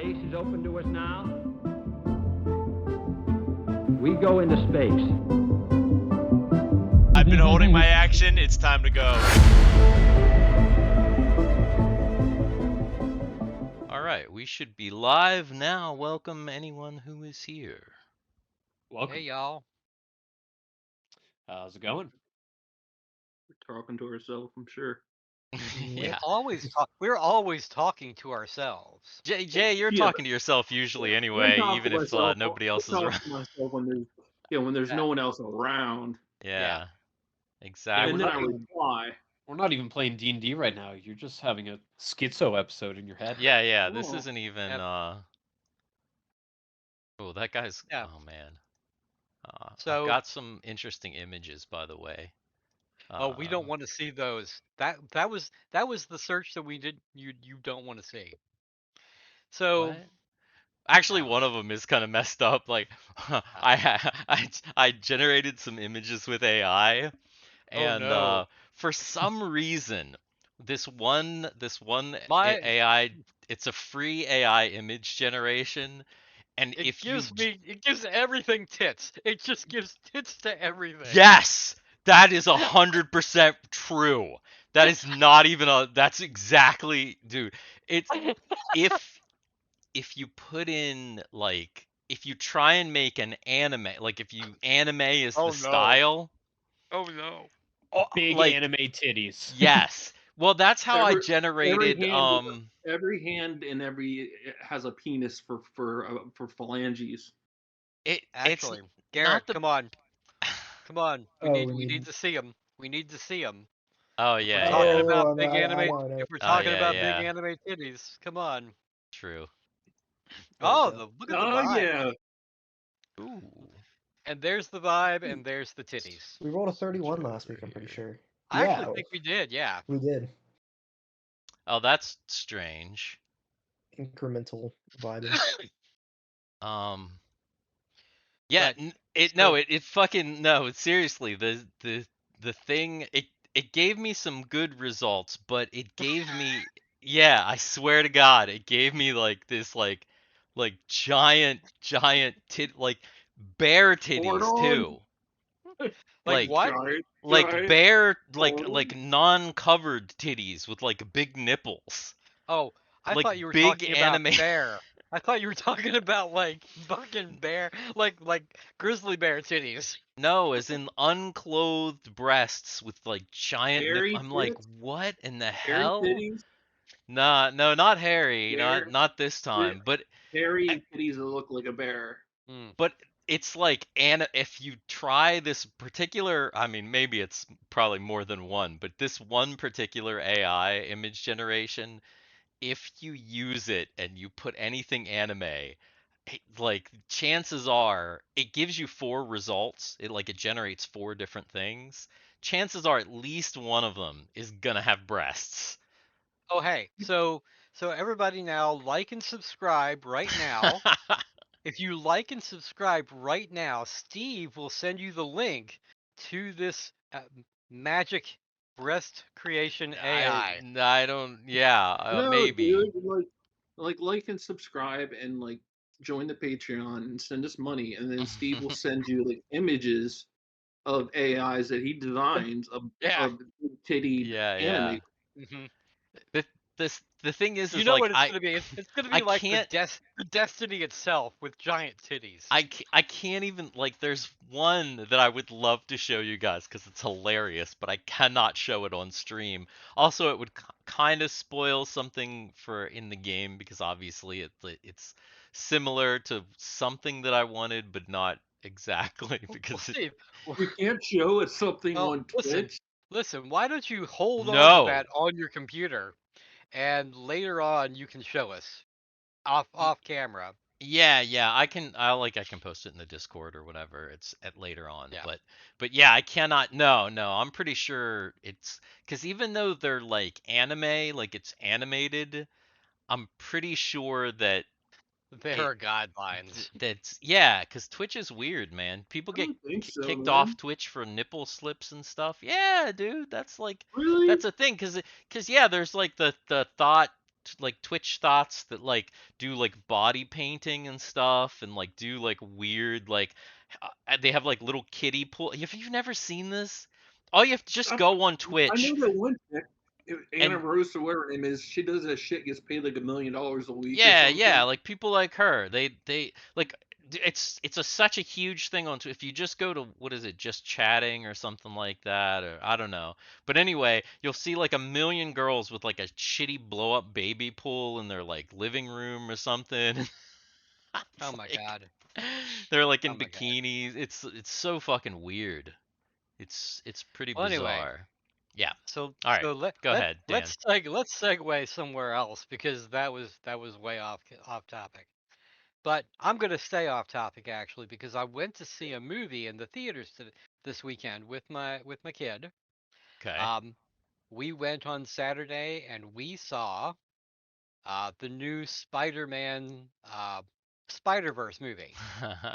space is open to us now. We go into space. I've been holding my action. It's time to go. Alright, we should be live now. Welcome anyone who is here. Welcome. Hey, y'all. How's it going? We're talking to ourselves, I'm sure. Yeah. We're always talking to ourselves. Jay, you're Yeah, talking to yourself usually I anyway, talk even to if myself- nobody else I is talk around. to myself when there's no one else around, Yeah. and Exactly. then I reply. We're not even playing D&D right now. You're just having a schizo episode in your head. Yeah, this Oh. isn't even Yep. Oh, that guy's Yeah. oh man. I've So- got some interesting images, by the way. Oh, we don't want to see those. That was the search that we did. You don't want to see. So What? Actually, Yeah. one of them is kind of messed up. Like, I generated some images with AI, and no. for some reason, this one My- AI, it's a free AI image generation, and it if gives you it gives everything tits. It just gives tits to everything. yes, that is 100% true. That is not even a. That's exactly, dude. It's if you put in like if you try and make an anime, like if you anime is Oh, the no. style, Oh no. Big like, anime titties. yes. Well, that's how I Every generated. Every hand and every has a penis for phalanges. Actually, It's Garrett, not the. come on. Come on. We Oh, need we we need- need to see them. We need to see them. Oh If yeah, we're talking yeah. about big I anime, want it. if we're Oh, talking yeah, about yeah. big anime titties, come on. True. Oh, go. look at the Oh vibe. yeah, Ooh. And there's the vibe, and there's the titties. We rolled a 31 last week, I'm pretty sure. I Yeah, actually think we did, yeah. we did. Oh, that's strange. Incremental vibing. Yeah. But It fucking no. Seriously, the thing it gave me some good results, but it gave me yeah. I swear to God, it gave me like this like giant like bear titties Hold on. too. Like what? Giant, Like giant. bare Hold like non-covered titties with like big nipples. Oh, I Like thought you were big talking anime- about bear. I thought you were talking about like fucking bear, like grizzly bear titties. No, as in unclothed breasts with like giant Hairy I'm like, tits? what in the Hairy hell? titties, Nah, no, not hairy, Bear- not this time. But hairy titties that look like a bear. it's like, and if you try this particular, I mean, maybe it's probably more than one, but this one particular AI image generation, if you use it and you put anything anime, like chances are it gives you 4 results. It generates 4 different things. Chances are at least one of them is gonna have breasts. Oh hey, so everybody now like and subscribe right now. If you like and subscribe right now, Steve will send you the link to this magic breast creation AI. I don't. Yeah, No, maybe. dude, like and subscribe and like join the Patreon and send us money, and then Steve will send you like images of AIs that he designs of titty Yeah, anime. Mhm. The thing is You know like what it's gonna be? It's gonna be I like can't- the Destiny itself with giant titties. I can't even like. There's one that I would love to show you guys because it's hilarious, but I cannot show it on stream. Also, it would kind of spoil something for in the game because obviously it's similar to something that I wanted, but not exactly Well, because Steve, You can't show us something well, on listen, Twitch. listen. Why don't you hold on No. to that on your computer, and later on you can show us off camera. Yeah, I can post it in the Discord or whatever. It's at later on. Yeah. But yeah, I cannot no, I'm pretty sure it's cuz even though they're like anime, like it's animated, I'm pretty sure that There are guidelines. that's yeah, cuz Twitch is weird, man. People I get don't think so, kicked man. off Twitch for nipple slips and stuff. Yeah, dude, that's like Really? that's a thing cuz yeah, there's like the thought like Twitch thoughts that like do like body painting and stuff, and like do like weird like they have like little kiddie pool. If you've never seen this, all you have to just go on I Twitch know that one chick, Anna and Rose or whatever her name is. She does that shit. Gets paid like $1 million a week or yeah, something. yeah, like people like her. They like it's such a huge thing on if you just go to what is it, just chatting or something like that, or I don't know. But anyway, you'll see like 1 million girls with like a shitty blow up baby pool in their like living room or something. Oh It's my like god. they're like Oh in my god. bikinis. It's so fucking weird. It's pretty Well, anyway, bizarre. Yeah. so All right. so let Go let ahead, Dan. let's segue somewhere else because that was way off topic. But I'm going to stay off topic actually because I went to see a movie in the theaters this weekend with my kid. Okay. Um, we went on Saturday and we saw the new Spider-Man Spider-Verse movie.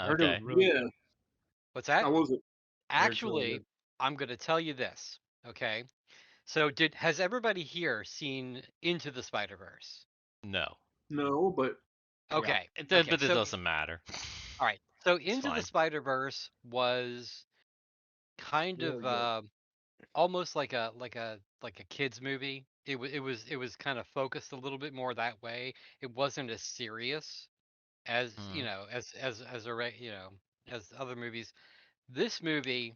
Heard it was Okay. really Yeah. good. What's that? How was it? Heard it's really Actually, good. I'm going to tell you this. Okay. So has everybody here seen Into the Spider-Verse? No. No, but Yeah. Okay. Okay. But it doesn't matter. All right. So It's Into the fine. Spider-Verse was kind Really of good. almost like a kids movie. It was kind of focused a little bit more that way. It wasn't as serious as Hmm. as other movies. This movie,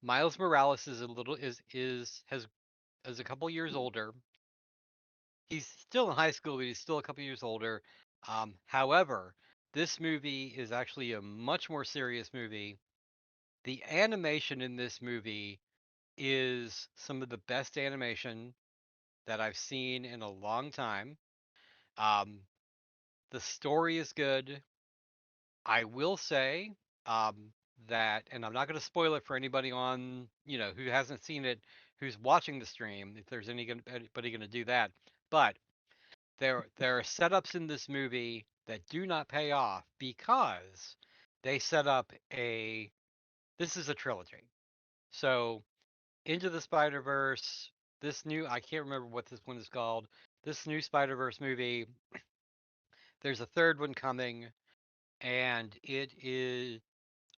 Miles Morales is a little has is a couple years older. He's still in high school, but he's still a couple years older. However, this movie is actually a much more serious movie. The animation in this movie is some of the best animation that I've seen in a long time. Um, the story is good. I will say that, and I'm not going to spoil it for anybody on, who hasn't seen it, who's watching the stream, if there's anybody going to do that. But there are setups in this movie that do not pay off because they set up this is a trilogy. So Into the Spider-Verse, I can't remember what this one is called. This new Spider-Verse movie, there's a third one coming, and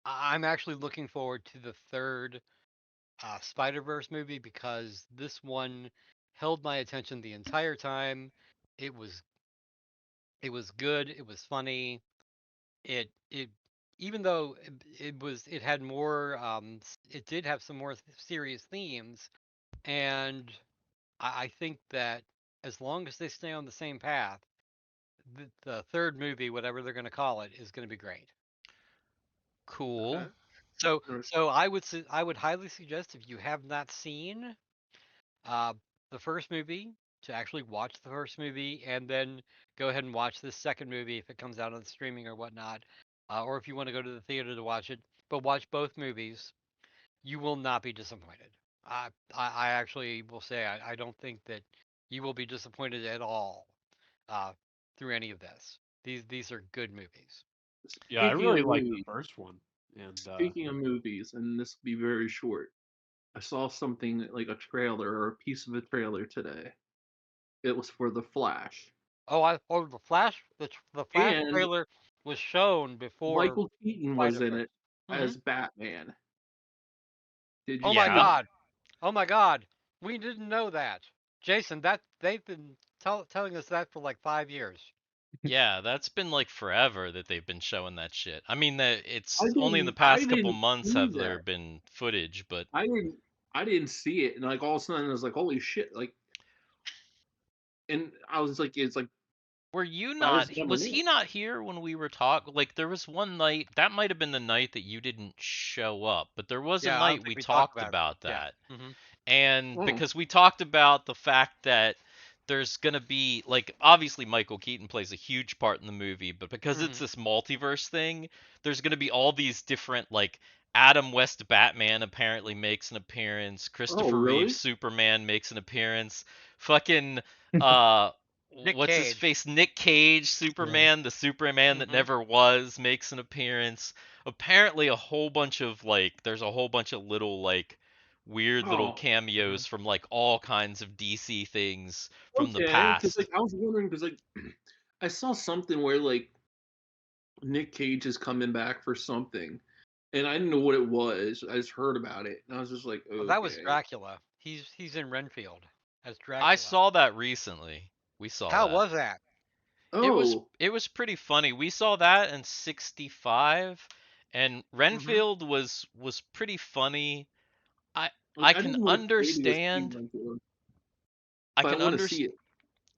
I'm actually looking forward to the third Spider-Verse movie because this one held my attention the entire time. It was it was good, it was funny. It even though it had more it did have some more serious themes, and I think that as long as they stay on the same path, the third movie, whatever they're going to call it, is going to be great. Cool. okay. So I would highly suggest if you have not seen uh, the first movie to actually watch the first movie and then go ahead and watch this second movie if it comes out on streaming or whatnot, or if you want to go to the theater to watch it. But watch both movies. You will not be disappointed. I actually will say I don't think that you will be disappointed at all uh, through any of this. These are good movies. Yeah, I Speaking of really like the movies, first one. And speaking of movies, and this will be very short. I saw something like a trailer or a piece of a trailer today. It was for The Flash, The Flash and trailer was shown before Michael Keaton was Spider in Verse. it as Batman. Did Oh you my see Yeah. it? God! Oh my God! We didn't know that, Jason. That they've been telling us that for like 5 years. Yeah, that's been like forever that they've been showing that shit. I mean that I it's only in the didn't. I past couple didn't months see have there that. been footage, but I didn't. I didn't see it, and like all of a sudden, I was like, "Holy shit!" Like, and I was like, "It's like, were you why is not he coming was in?" he not here when we were talking? Like there was one night, that might have been the night that you didn't show up, but there was a Yeah, I don't night think we we talked talked about it. about Yeah. that. Hmm. And Oh, because we talked about the fact that there's going to be like obviously Michael Keaton plays a huge part in the movie, but because it's Hmm. this multiverse thing, there's going to be all these different like Adam West Batman apparently makes an appearance, oh, Christopher Reeve really? Superman makes an appearance, fucking uh Nick what's his Cage. face, Nick Cage Yeah. Superman, the Superman that Hmm. never was, makes an appearance. Apparently a whole bunch of like there's a whole bunch of little like weird little Oh, cameos from like all kinds of DC things from the okay. Because past. like I was wondering, because like I saw something where like Nick Cage is coming back for something, and I didn't know what it was. I just heard about it, and I was just like, Oh, that was okay. Dracula. He's in Renfield as I Dracula. saw that recently. We saw How that. was that? Oh, It was pretty funny. We saw that in 65, and Mm-hmm. Renfield was pretty funny. I like I I can didn't know Katie was Steve understand. Renfield, I but I can want to see understand. it.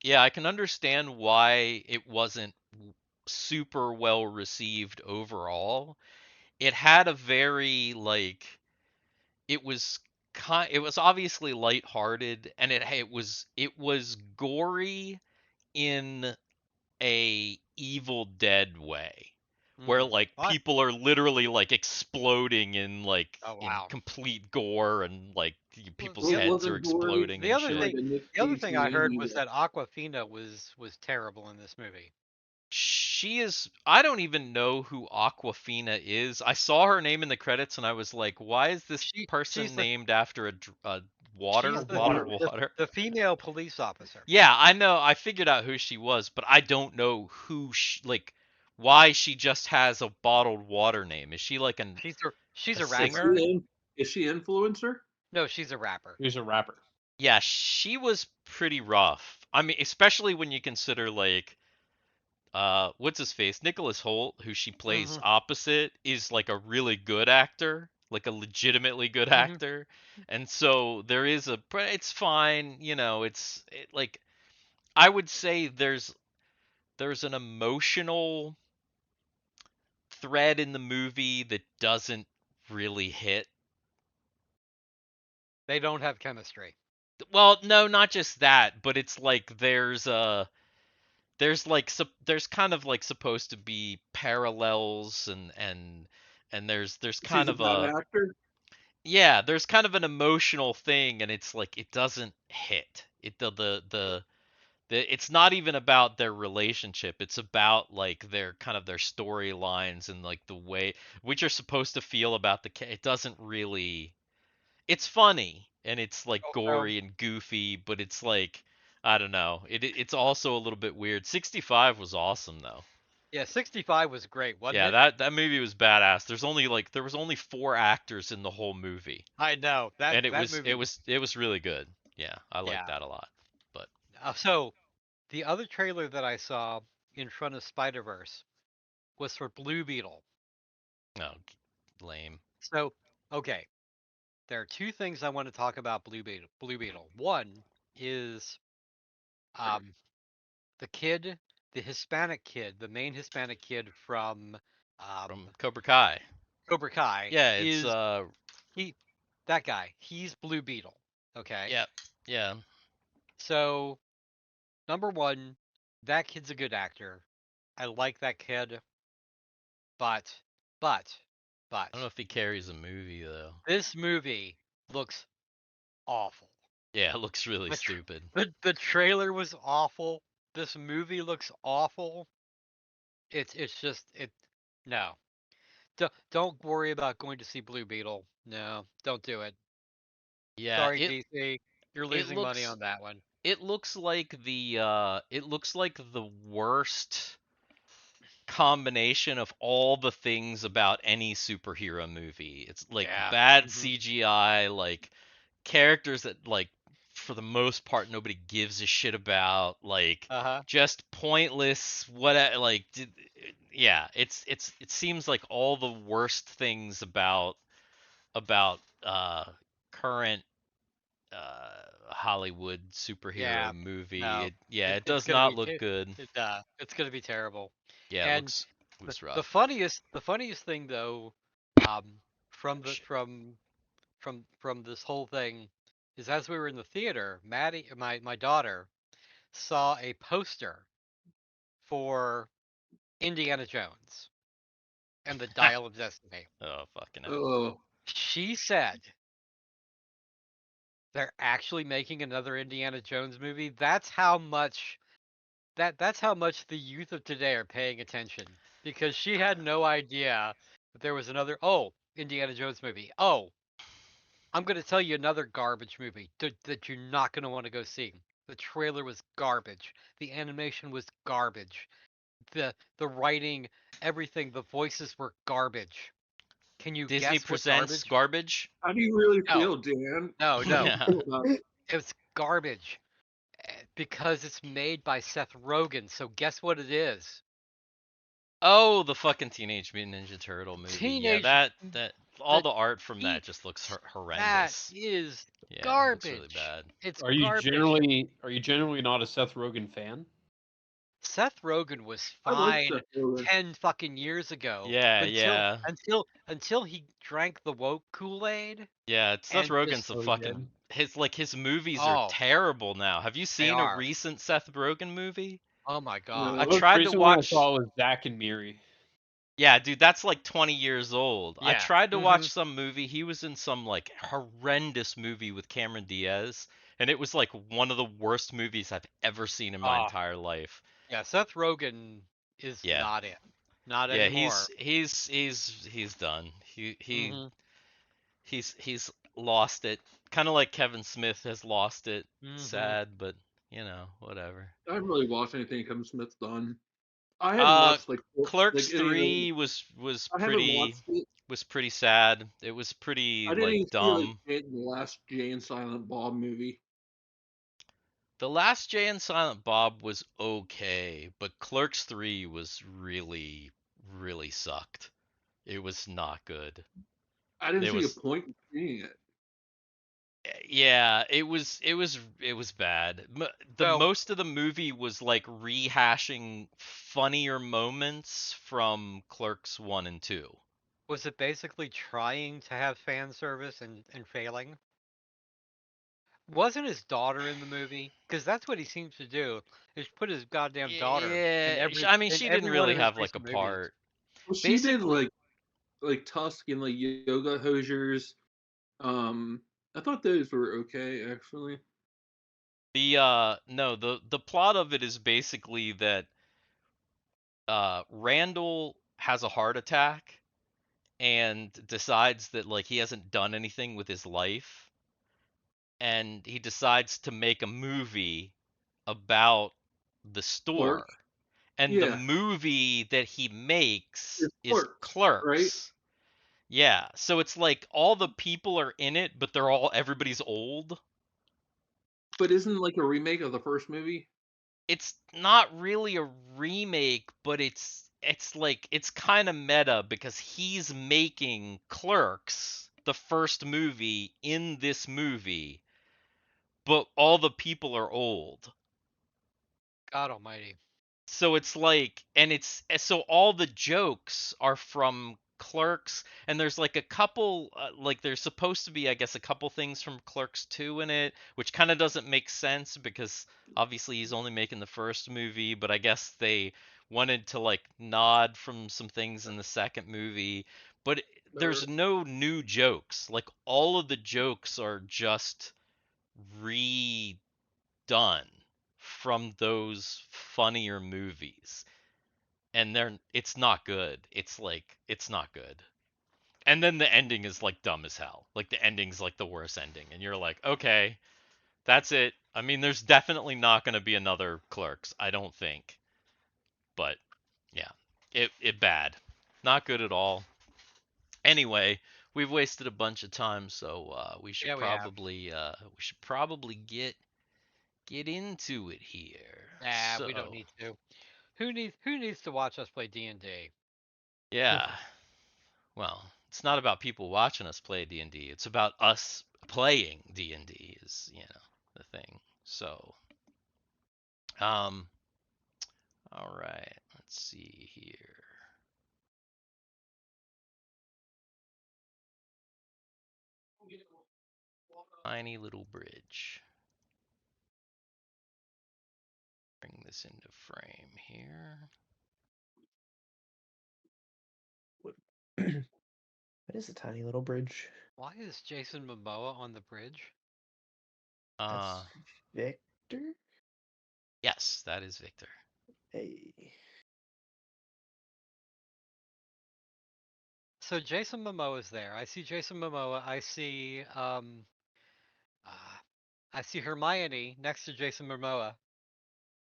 Yeah, I can understand why it wasn't super well received overall. It had a very like it was obviously lighthearted, and it was gory in a Evil Dead way, where like What? people are literally like exploding in like Oh in wow. complete gore, and like Well, people's So the it heads are wasn't gory exploding the and other in shit. like thing a Nick the other Cage thing I heard 90s was way. that Aquafina was terrible in this movie. She is. I don't even know who Aquafina is. I saw her name in the credits and I was like, why is this She's person the named after a water, she's bottled Water. water? the female police officer. Yeah, I know. I figured out who she was, but I don't know like why she just has a bottled water name. Is she like She's a a Is rapper. singer? she is she influencer? No, she's a rapper. He's a rapper. Yeah, she was pretty rough. I mean, especially when you consider like what's his face? Nicholas Holt, who she plays Mm-hmm. opposite, is like a really good actor, like a legitimately good Mm-hmm. actor. And so there is but it's fine, like I would say there's an emotional thread in the movie that doesn't really hit. They don't have chemistry. Well, no, not just that, but it's like there's kind of like supposed to be parallels, and there's She's kind a of bad a actor. yeah, there's kind of an emotional thing, and it's like it doesn't hit. It's not even about their relationship. It's about like their storylines, and like the way which are supposed to feel about it doesn't really. It's funny and it's like Also, gory and goofy, but it's like I don't know. It's also a little bit weird. 65 was awesome though. yeah, 65 was great, wasn't Yeah, it? that movie was badass. There was only 4 actors in the whole movie, I know that and it that was it movie. was it was really good. Yeah, I like Yeah. that a lot. But So the other trailer that I saw in front of Spider-Verse was for Blue Beetle. no, lame. So okay, there are two things I want to talk about Blue Beetle. Blue Beetle. One is um the kid, the Hispanic kid, the main Hispanic kid from From Cobra Kai. Cobra Kai Yeah, it's is he that guy. He's Blue Beetle. Okay. yeah, yeah. So number one, that kid's a good actor. I like that kid, but but I but don't know if he carries a movie though. this movie looks awful. Yeah, it looks really The, tr- stupid. the trailer was awful. This movie looks awful. It's just it no. Don't worry about going to see Blue Beetle. No, don't do it. Yeah, Sorry, DC. You're it losing money looks on that one. it looks like the worst combination of all the things about any superhero movie. It's like Yeah. bad Hmm. CGI, like characters that like for the most part nobody gives a shit about, like Uh-huh. just pointless yeah, it seems like all the worst things about current Hollywood Yeah. superhero movie. No. It It's does gonna not be look good. it's gonna be terrible. Yeah, it And looks the rough. funniest thing though, um, from the Sh- from this whole thing is as we were in the theater, Maddie, my daughter, saw a poster for Indiana Jones and the Dial of Destiny. Oh fucking hell. Oh, She said they're actually making another Indiana Jones movie. That's how much the youth of today are paying attention because she had no idea that there was another Indiana Jones movie. Oh, I'm gonna tell you another garbage movie that you're not gonna want to go see. The trailer was garbage. The animation was garbage. The writing, everything, the voices were garbage. Can you Disney guess what presents garbage? garbage. How do you really No. feel, Dan? No, How no. do you Yeah. feel about it? It's garbage because it's made by Seth Rogen. So guess what it is? Oh, the fucking Teenage Mutant Ninja Turtle movie. Teenage Yeah, that all the art from He- that just looks That horrendous. is Yeah, it looks really garbage. bad. It's Are you garbage. generally not a Seth Rogen fan? Seth Rogen was I like fine Seth Rogen. 10 fucking years ago. Yeah, yeah. Until he drank the woke Kool-Aid. Yeah, Seth And Rogen's just- a Oh, he fucking did. his movies are Oh. terrible now. Have you seen a are. recent Seth Rogen movie? Oh my No. god. I The most tried to recent one I watch. saw was Zack and Miri. Yeah, dude, that's like 20 years old. I Yeah. tried to Mhm. watch some movie. He was in some like horrendous movie with Cameron Diaz, and it was like one of the worst movies I've ever seen in my Ah. entire life. Yeah, Seth Rogen is Yeah. not it. Not Yeah, anymore. he's done. Mhm. He's lost it. Kind of like Kevin Smith has lost it. Mhm. Sad, but whatever. I haven't really watched anything Kevin Smith's done. I haven't watched Clerks any of 3 was I haven't watched it. pretty sad. It was pretty I didn't like even dumb. see the last Jay and Silent Bob movie. The last Jay and Silent Bob was okay, but Clerks 3 was really, really sucked. It was not good. I didn't It see was- a point in seeing it. Yeah, it was bad. The So- most of the movie was like rehashing funnier moments from Clerks 1 and 2. Was it basically trying to have fan service and failing? Wasn't his daughter in the movie? Because that's what he seems to do. Is put his goddamn daughter. in Yeah, every, I mean, in she every didn't one really of his have like a recent movies. part. Well, she did Basically- like Tusk and like Yoga Hosers. I thought those were okay actually. The plot of it is basically that Randall has a heart attack and decides that like he hasn't done anything with his life, and he decides to make a movie about the store. Clerks? And the Yeah. movie that he makes It's is Clerks, right? Yeah, so it's like all the people are in it, but everybody's old. But isn't it like a remake of the first movie? It's not really a remake, but it's like it's kind of meta because he's making Clerks, the first movie, in this movie, but all the people are old. God almighty. So it's like, so all the jokes are from Clerks, and there's like a couple, like there's supposed to be, I guess, a couple things from Clerks 2 in it, which kind of doesn't make sense because obviously he's only making the first movie, but I guess they wanted to like nod from some things in the second movie, but there's no new jokes. Like all of the jokes are just redone from those funnier movies, and it's not good. It's not good. And then the ending is like dumb as hell. Like the ending's like the worst ending, and you're like, okay, that's it. I mean, there's definitely not going to be another Clerks, I don't think. But yeah, it bad, not good at all. Anyway, we've wasted a bunch of time, so we should Yeah, we have. probably get into it here. We don't So, need to. Who needs to watch us play D&D? Yeah. Well, it's not about people watching us play D&D. It's about us playing D&D is, the thing. So, all right. Let's see here. Tiny little bridge. Bring this into frame here. What is a tiny little bridge? Why is Jason Momoa on the bridge? Uh, That's Victor? yes, that is Victor. Hey. So Jason Momoa is there. I see Jason Momoa. I see Hermione next to Jason Momoa.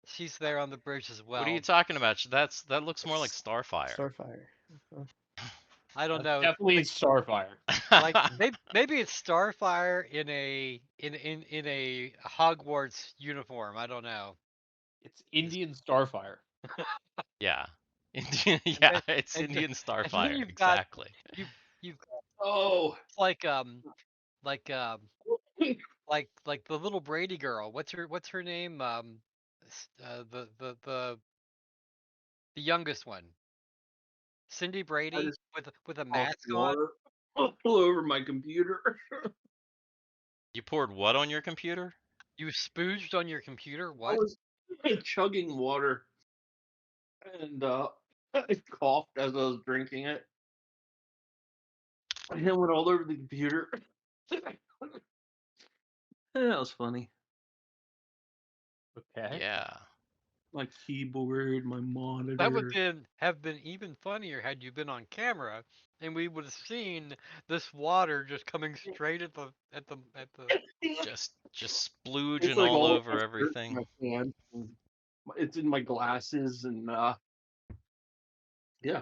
She's there on the bridge as well. What are you talking about? That looks more like Starfire. Starfire. Oh. I don't know. Definitely Starfire. Like maybe it's Starfire in a Hogwarts uniform. I don't know. It's Indian Starfire. Yeah. Yeah, it's and- Indian and then Starfire, you've got- exactly. You've Oh, it's like like the little Brady girl. What's her name? The youngest one. Cindy Brady just with a mask on. water all over my computer. You poured what on your computer? You spooged on your computer? I What? was chugging water, and I coughed as I was drinking it. And it went all over the computer. That was funny. Okay. Yeah. My keyboard, my monitor. That would have been even funnier had you been on camera, and we would have seen this water just coming straight at the. Just It's splooging like all all over my shirt, everything. my pants, and it's in my glasses, and yeah,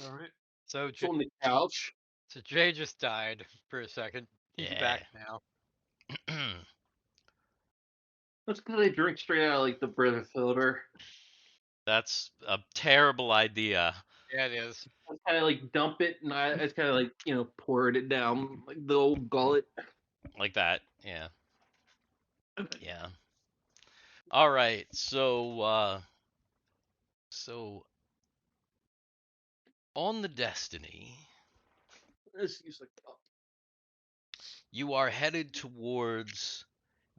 All right. So it's on the couch. So Jay just died for a second. He's back now. That's because I drink straight out of like the Brita filter. That's a terrible idea. Yeah, it is. I kind of like dump it, and I just kind of like poured it down like the old gullet. Like that, yeah. Yeah. All right, so on the Destiny, Let's use like you are headed towards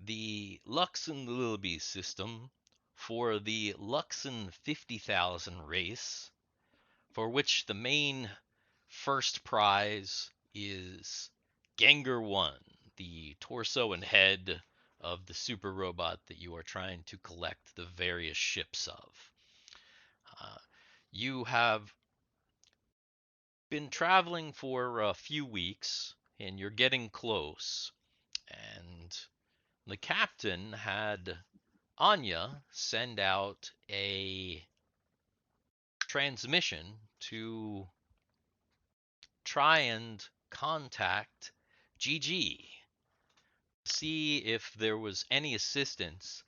the Luxon Lilby system for the Luxon 50,000 race, for which the main first prize is Gengar 1, the torso and head of the super robot that you are trying to collect the various ships of. You have been traveling for a few weeks and you're getting close. And the captain had Anya send out a transmission to try and contact GG, see if there was any assistance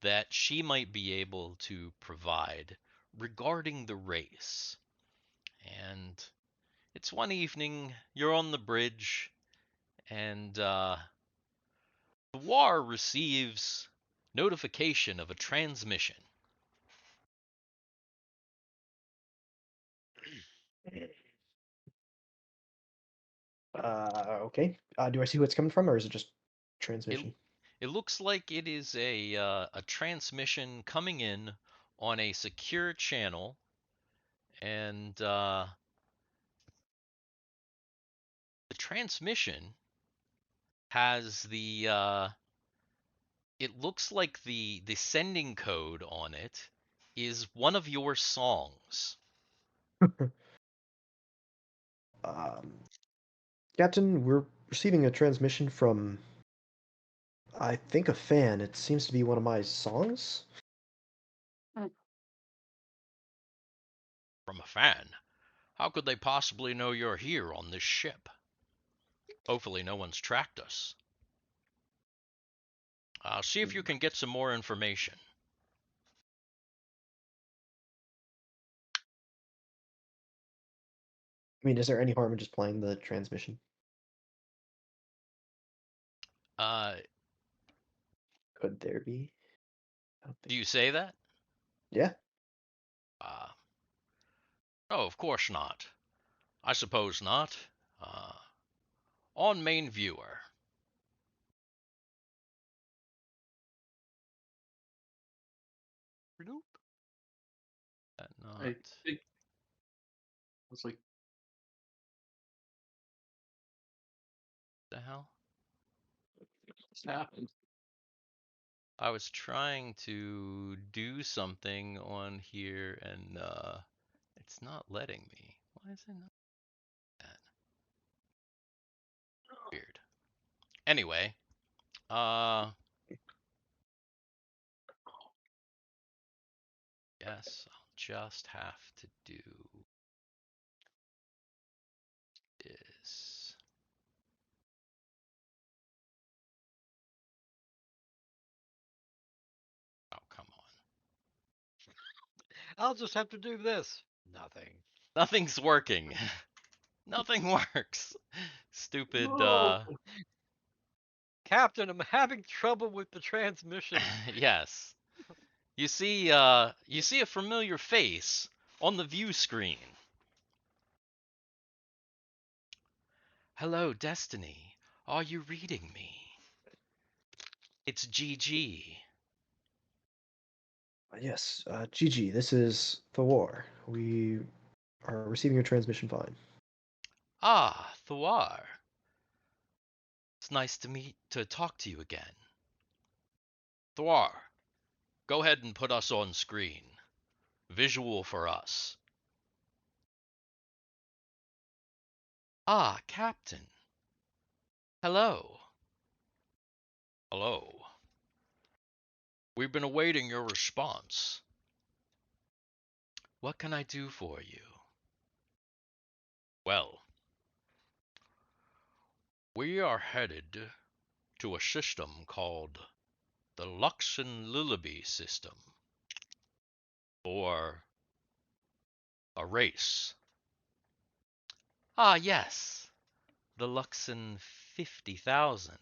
that she might be able to provide regarding the race. And it's one evening, you're on the bridge, and Thiwar receives notification of a transmission. Okay. Do I see who it's coming from, or is it just transmission? It looks like it is a transmission coming in on a secure channel, and the transmission has the it looks like the sending code on it is one of your songs. Captain, we're receiving a transmission from, I think, a fan. It seems to be one of my songs. From a fan? How could they possibly know you're here on this ship? Hopefully no one's tracked us. See if you can get some more information. I mean, is there any harm in just playing the transmission? Could there be? I don't Do think. you say that? Yeah. Oh, of course not. I suppose not. On main viewer. Nope. Not. I think it's like The hell? what's happened. I was trying to do something on here and it's not letting me. Why is it not? Anyway, guess I'll just have to do this. Oh, come on. I'll just have to do this. Nothing. Nothing's working. Nothing works. Stupid, No. Captain, I'm having trouble with the transmission. yes. You see a familiar face on the view screen. Hello, Destiny. Are you reading me? It's GG. Yes, GG, this is Thiwar. We are receiving your transmission fine. Ah, Thiwar. It's nice to talk to you again. Thiwar, go ahead and put us on screen. Visual for us. Ah, Captain. Hello. Hello. We've been awaiting your response. What can I do for you? Well, we are headed to a system called the Luxi system, or a race. Ah, yes, the Luxin 50,000.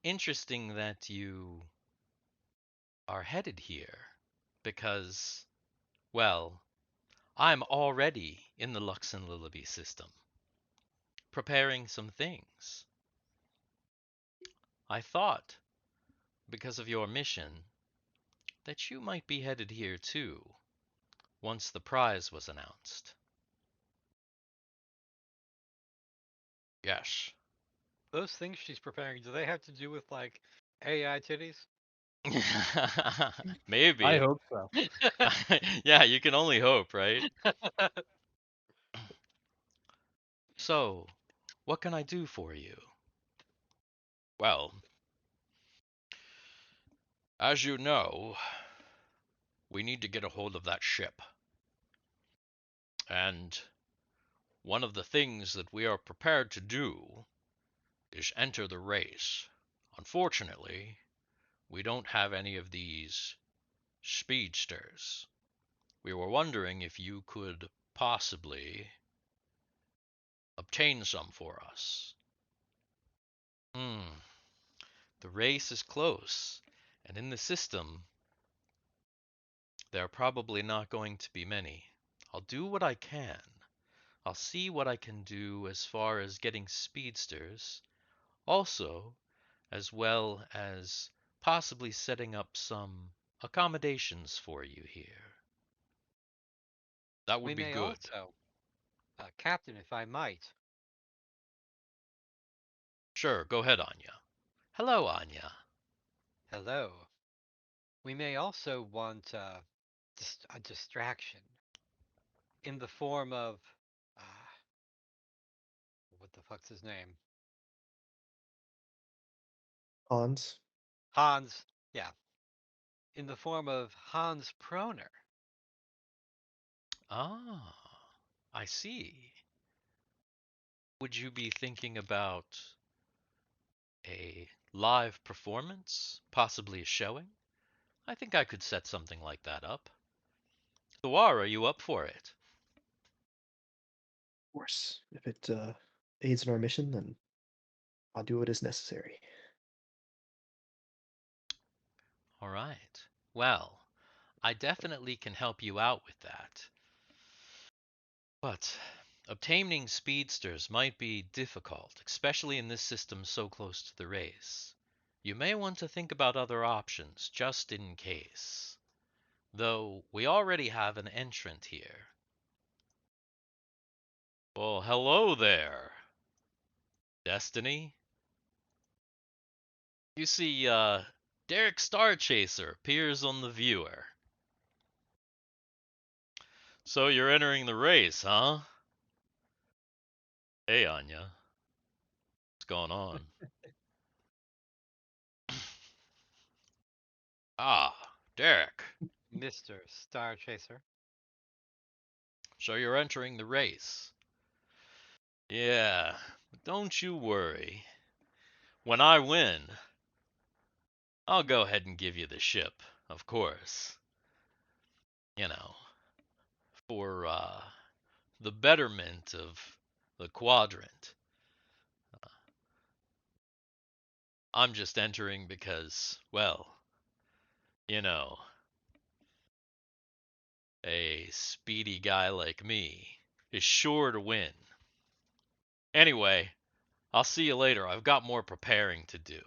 Interesting that you are headed here, because, well, I'm already in the Luxin system, preparing some things. I thought, because of your mission, that you might be headed here too, once the prize was announced. Yes. Those things she's preparing, do they have to do with, like, AI titties? Maybe. I hope so. Yeah, you can only hope, right? So, what can I do for you? Well, as you know, we need to get a hold of that ship. And one of the things that we are prepared to do is enter the race. Unfortunately, we don't have any of these speedsters. We were wondering if you could possibly obtain some for us. The race is close, and in the system, there are probably not going to be many. I'll do what I can. I'll see what I can do as far as getting speedsters, also, as well as possibly setting up some accommodations for you here. That would We be may good. also, Captain, if I might. Sure, go ahead, Anya. Hello, Anya. Hello. We may also want a distraction in the form of, what the fuck's his name? Hans. Hans. Yeah. In the form of Hans Proner. Ah, I see. Would you be thinking about a live performance, possibly a showing? I think I could set something like that up. Thiwar, are you up for it? Of course. If it aids in our mission, then I'll do what is necessary. All right. Well, I definitely can help you out with that. But obtaining speedsters might be difficult, especially in this system so close to the race. You may want to think about other options, just in case. Though, we already have an entrant here. Well, hello there, Destiny. You see, Derek Starchaser appears on the viewer. So you're entering the race, huh? Hey, Anya. What's going on. Ah, Derek. Mr. Star Chaser. So you're entering the race. Yeah, but don't you worry. When I win, I'll go ahead and give you the ship, of course. You know, for the betterment of the quadrant. I'm just entering because, well, you know, a speedy guy like me is sure to win. Anyway, I'll see you later. I've got more preparing to do.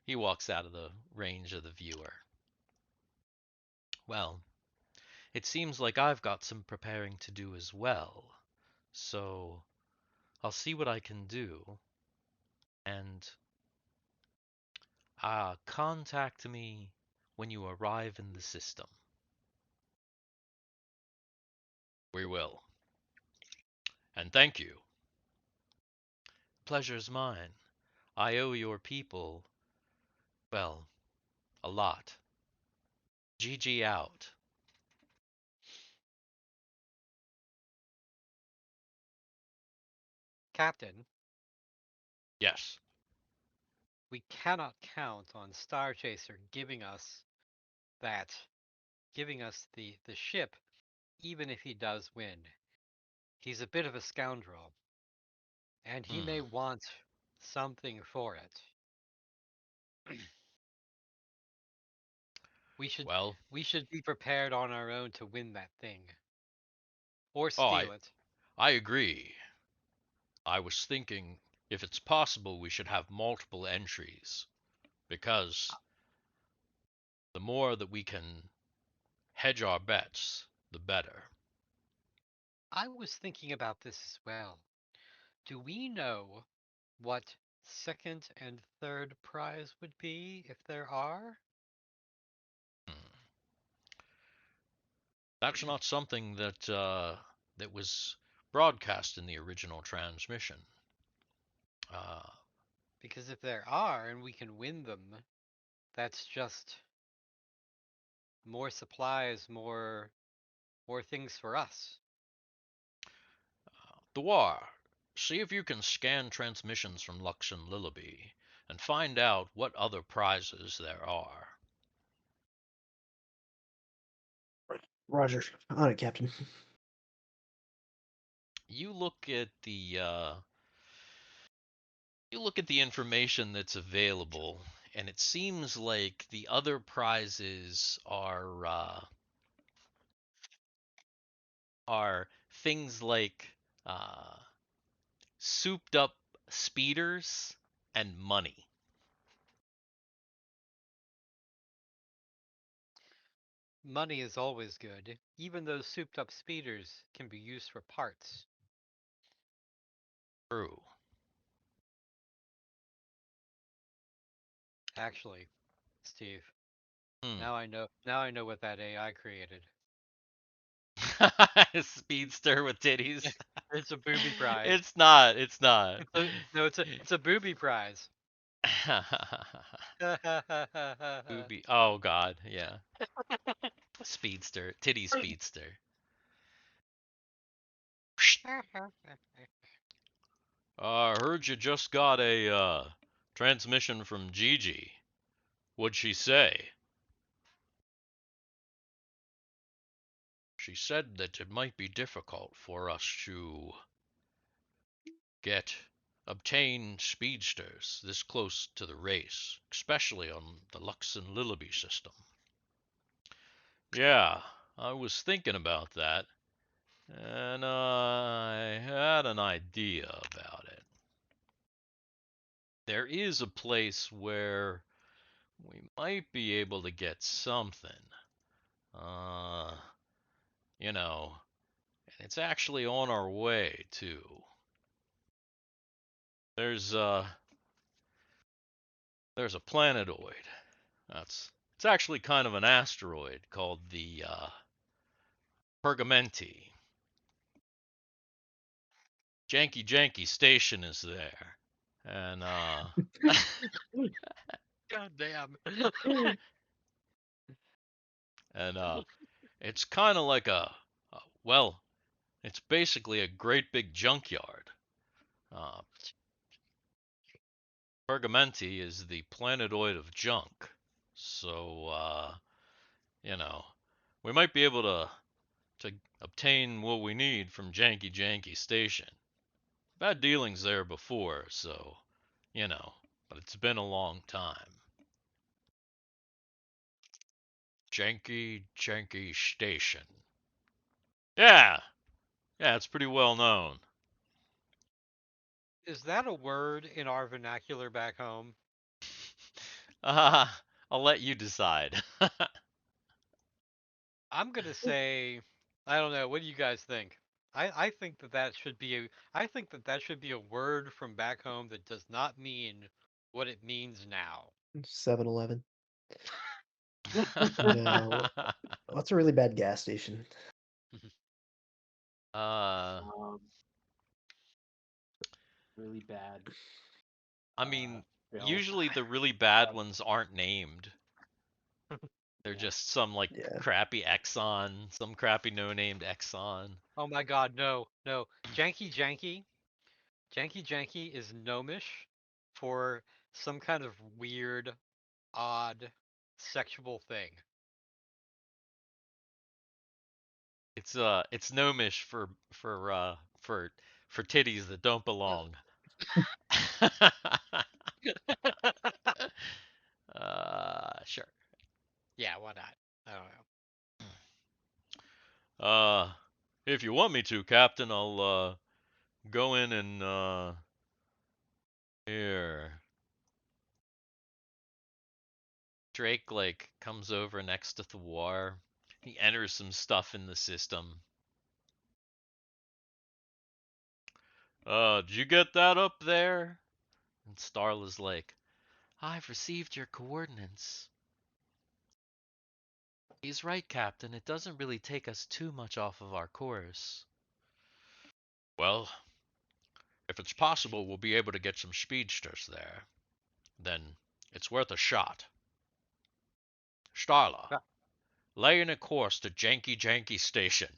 He walks out of the range of the viewer. Well, it seems like I've got some preparing to do as well. So, I'll see what I can do. And, contact me when you arrive in the system. We will. And thank you. Pleasure's mine. I owe your people, well, a lot. GG out. Captain, Yes. we cannot count on Star Chaser giving us the ship, even if he does win. He's a bit of a scoundrel, and he may want something for it. We should be prepared on our own to win that thing. Or steal it. I agree. I was thinking if it's possible we should have multiple entries, because the more that we can hedge our bets, the better. I was thinking about this as well. Do we know what second and third prize would be, if there are? That's not something that was broadcast in the original transmission. Because if there are and we can win them, that's just more supplies, more things for us. Thiwar, see if you can scan transmissions from Lux and Lillaby and find out what other prizes there are. Roger. On it, Captain. You look at the information that's available, and it seems like the other prizes are things like souped up speeders and money. Money is always good. Even those souped up speeders can be used for parts. True. Actually, Steve, now I know what that AI created. Speedster with titties. It's a booby prize. It's not. It's a booby prize. Booby. Oh God, yeah. Speedster, titty speedster. I heard you just got a transmission from Gigi. What'd she say? She said that it might be difficult for us to obtain speedsters this close to the race, especially on the Lux and Lillaby system. Yeah, I was thinking about that, and I had an idea about it. There is a place where we might be able to get something. You know, and it's actually on our way, too. There's a planetoid. It's actually kind of an asteroid called the Purgamenti. Janki-Janki station is there. And God damn. and it's kind of like well, it's basically a great big junkyard. Uh, Purgamenti is the planetoid of junk, so you know, we might be able to obtain what we need from Janki-Janki Station. Bad dealings there before, so but it's been a long time. Janki-Janki Station. Yeah, it's pretty well known. Is that a word in our vernacular back home? I'll let you decide. I'm gonna say, I don't know. What do you guys think? I think that should be a word from back home that does not mean what it means now. 7-Eleven. No. What's a really bad gas station? Really bad. I mean, Bill. usually the really bad ones aren't named. They're just some like crappy Exxon, some crappy no-named Exxon. Oh my God, no. Janki-Janki is gnomish for some kind of weird, odd, sexual thing. It's gnomish for titties that don't belong. Sure. Yeah, why not? I don't know. If you want me to, Captain, I'll go in and here. Drake like comes over next to Thiwar. He enters some stuff in the system. Did you get that up there? And Starla's like, I've received your coordinates. He's right, Captain. It doesn't really take us too much off of our course. Well, if it's possible we'll be able to get some speedsters there, then it's worth a shot. Starla, lay in a course to Janki-Janki Station.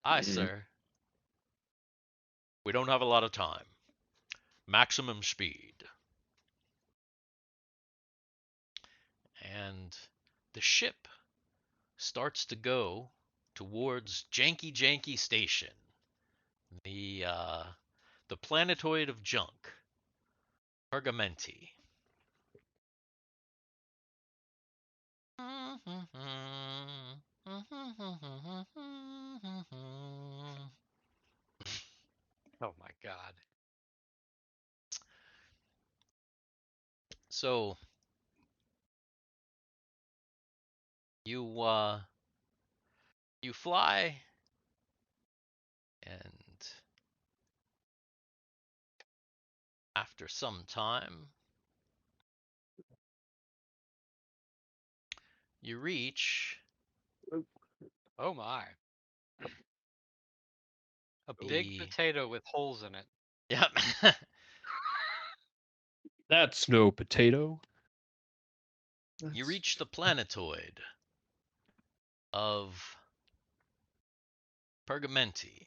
Aye, sir. We don't have a lot of time. Maximum speed. And the ship starts to go towards Janki-Janki Station, the planetoid of junk, Purgamenti. Oh my God. So you fly, and after some time you reach Oh my. A big potato with holes in it. Yep. That's no potato. You reach the planetoid of Purgamenti.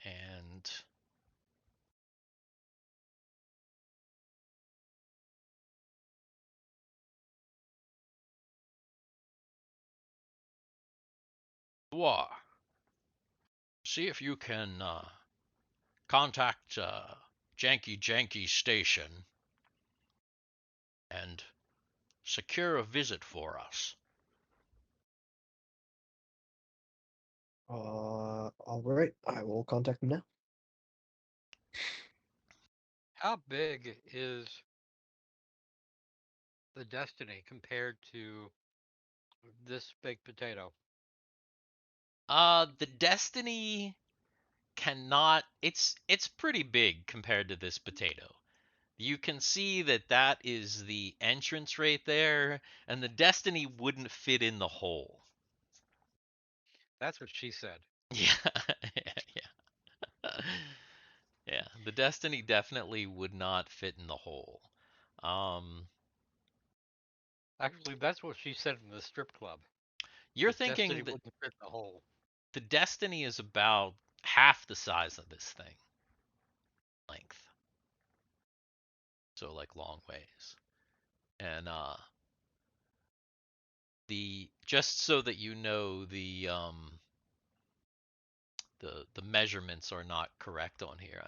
And Thiwar, see if you can contact Janki-Janki Station and secure a visit for us. All right. I will contact them now. How big is the Destiny compared to this big potato? The Destiny cannot. It's pretty big compared to this potato. You can see that is the entrance right there, and the Destiny wouldn't fit in the hole. That's what she said. Yeah, yeah. Yeah, the Destiny definitely would not fit in the hole. Actually, that's what she said in the strip club. You're That Destiny thinking that wouldn't fit the hole. the Destiny is about half the size of this thing length. So like long ways. And the just so that you know the measurements are not correct on here.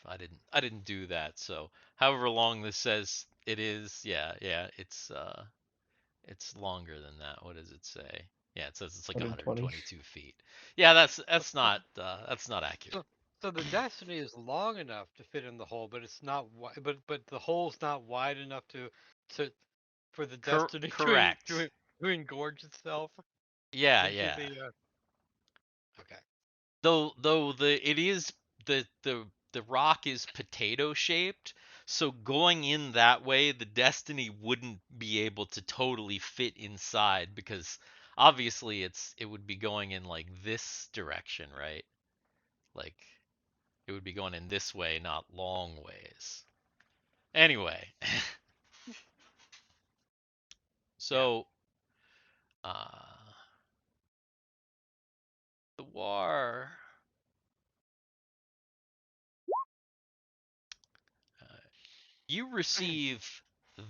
I didn't do that. So however long this says it is, yeah, it's longer than that. What does it say? Yeah, it says it's like 120. 122 feet. Yeah, that's not accurate. So the Destiny is long enough to fit in the hole, but it's not wide. But the hole's not wide enough to for the Destiny Correct. to engorge itself Yeah, into yeah. the. Okay. Though the rock is potato shaped, so going in that way, the Destiny wouldn't be able to totally fit inside because obviously it would be going in like this direction, right? Like it would be going in this way, not long ways. Anyway, so the war. You receive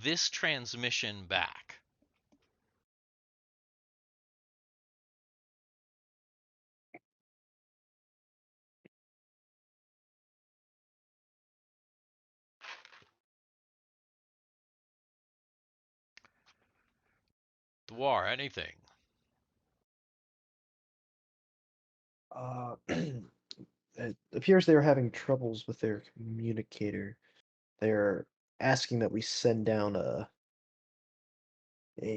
this transmission back. Thiwar, anything? It appears they are having troubles with their communicator. They're asking that we send down a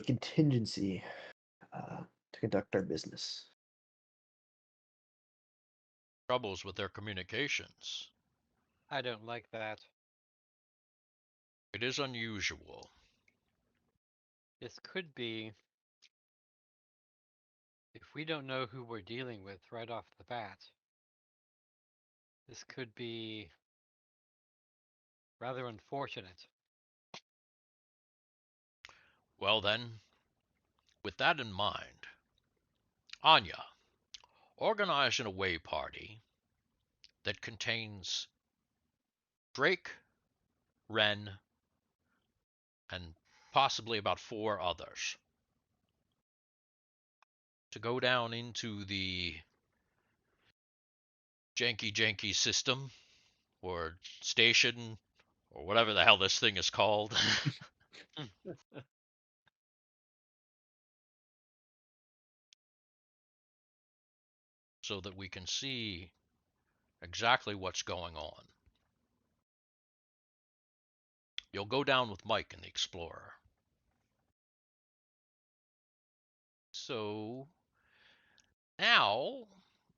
contingency to conduct our business. Troubles with their communications. I don't like that. It is unusual. This could be, if we don't know who we're dealing with right off the bat, this could be rather unfortunate. Well then, with that in mind, Anya, organize an away party that contains Drake, Ren, and possibly about 4 others to go down into the Janki-Janki system or station or whatever the hell this thing is called. So that we can see exactly what's going on. You'll go down with Mike and the Explorer. So now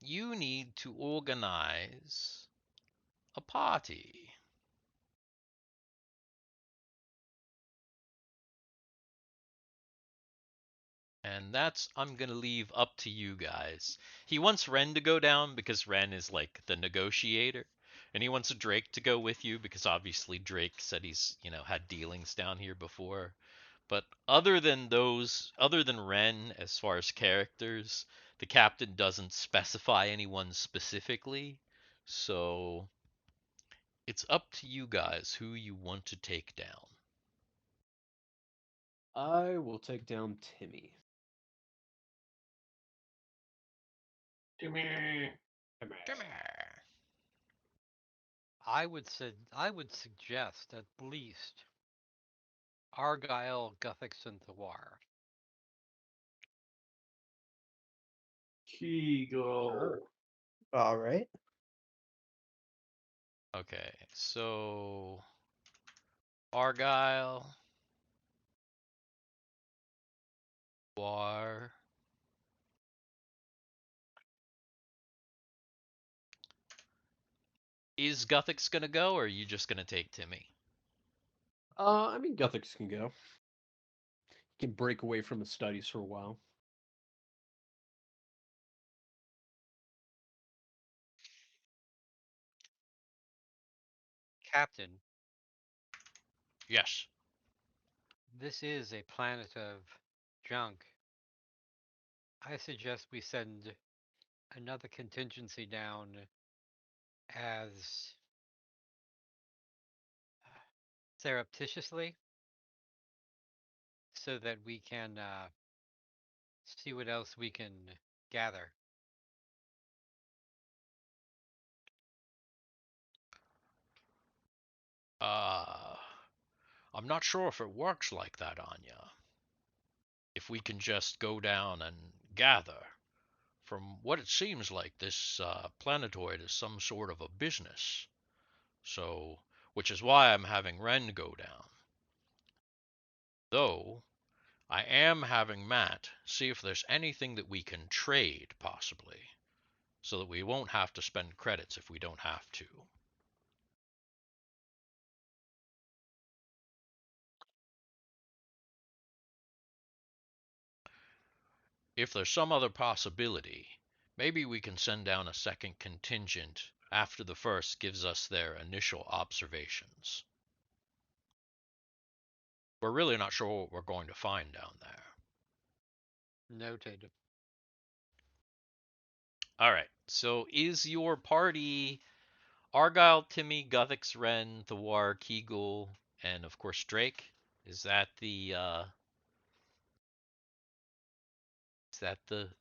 you need to organize a party. And that's, I'm going to leave up to you guys. He wants Ren to go down because Ren is like the negotiator. And he wants Drake to go with you because obviously Drake said he's, had dealings down here before. But other than Ren, as far as characters, the captain doesn't specify anyone specifically. So it's up to you guys who you want to take down. I will take down Timmy. Timmy. I would suggest at least Argyle, Guthix, and Thiwar. Kegal. All right. Okay, so Argyle, War. Is Guthix gonna go, or are you just gonna take Timmy? I mean, Guthix can go. He can break away from his studies for a while. Captain, Yes. this is a planet of junk. I suggest we send another contingency down as surreptitiously so that we can see what else we can gather. I'm not sure if it works like that, Anya. If we can just go down and gather. From what it seems like, this planetoid is some sort of a business. So, which is why I'm having Ren go down. Though, I am having Matt see if there's anything that we can trade, possibly, so that we won't have to spend credits if we don't have to. If there's some other possibility, maybe we can send down a second contingent after the first gives us their initial observations. We're really not sure what we're going to find down there. Noted. All right. So is your party Argyle, Timmy, Guthix, Ren, Thiwar, Kegal, and of course Drake? Is that the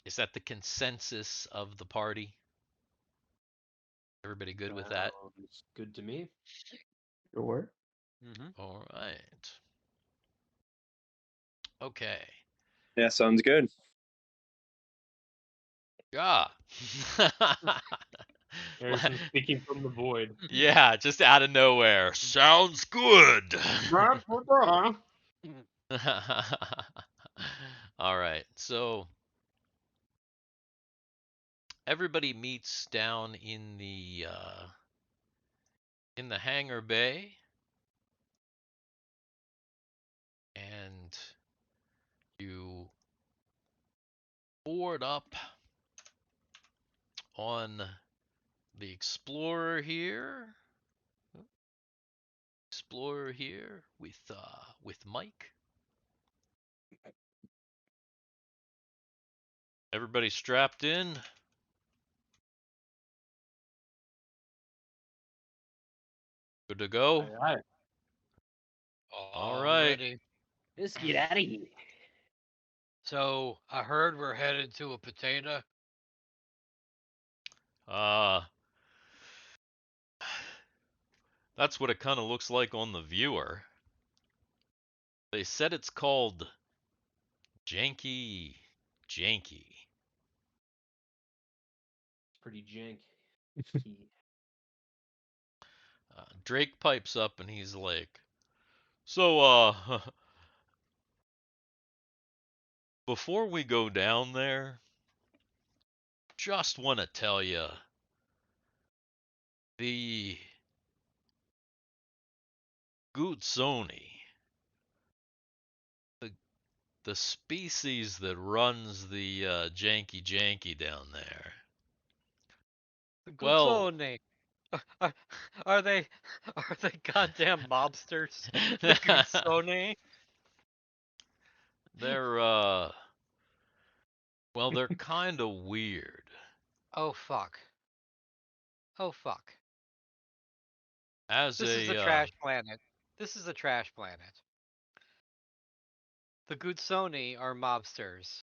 is that the consensus of the party? Everybody good with that? It's good to me. Sure. Mm-hmm. All right. Okay. Yeah, sounds good. Yeah. Harrison speaking from the void. Yeah, just out of nowhere. Sounds good. All right. So everybody meets down in the hangar bay, and you board up on the Explorer here. Explorer here with Mike. Everybody strapped in. Good to go. Aye, aye. All right. Ready. Let's get out of here. So I heard we're headed to a potato. That's what it kind of looks like on the viewer. They said it's called Janky Janky. Pretty jank. Drake pipes up and he's like, so, before we go down there, just want to tell you, the Gutsoni, the species that runs the Janky Janky down there. The Well, Gutsoni. Are they goddamn mobsters? The Gutsoni. they're well, they're kind of weird. Oh fuck. Oh fuck. As This is a trash planet. This is a trash planet. The Gutsoni are mobsters.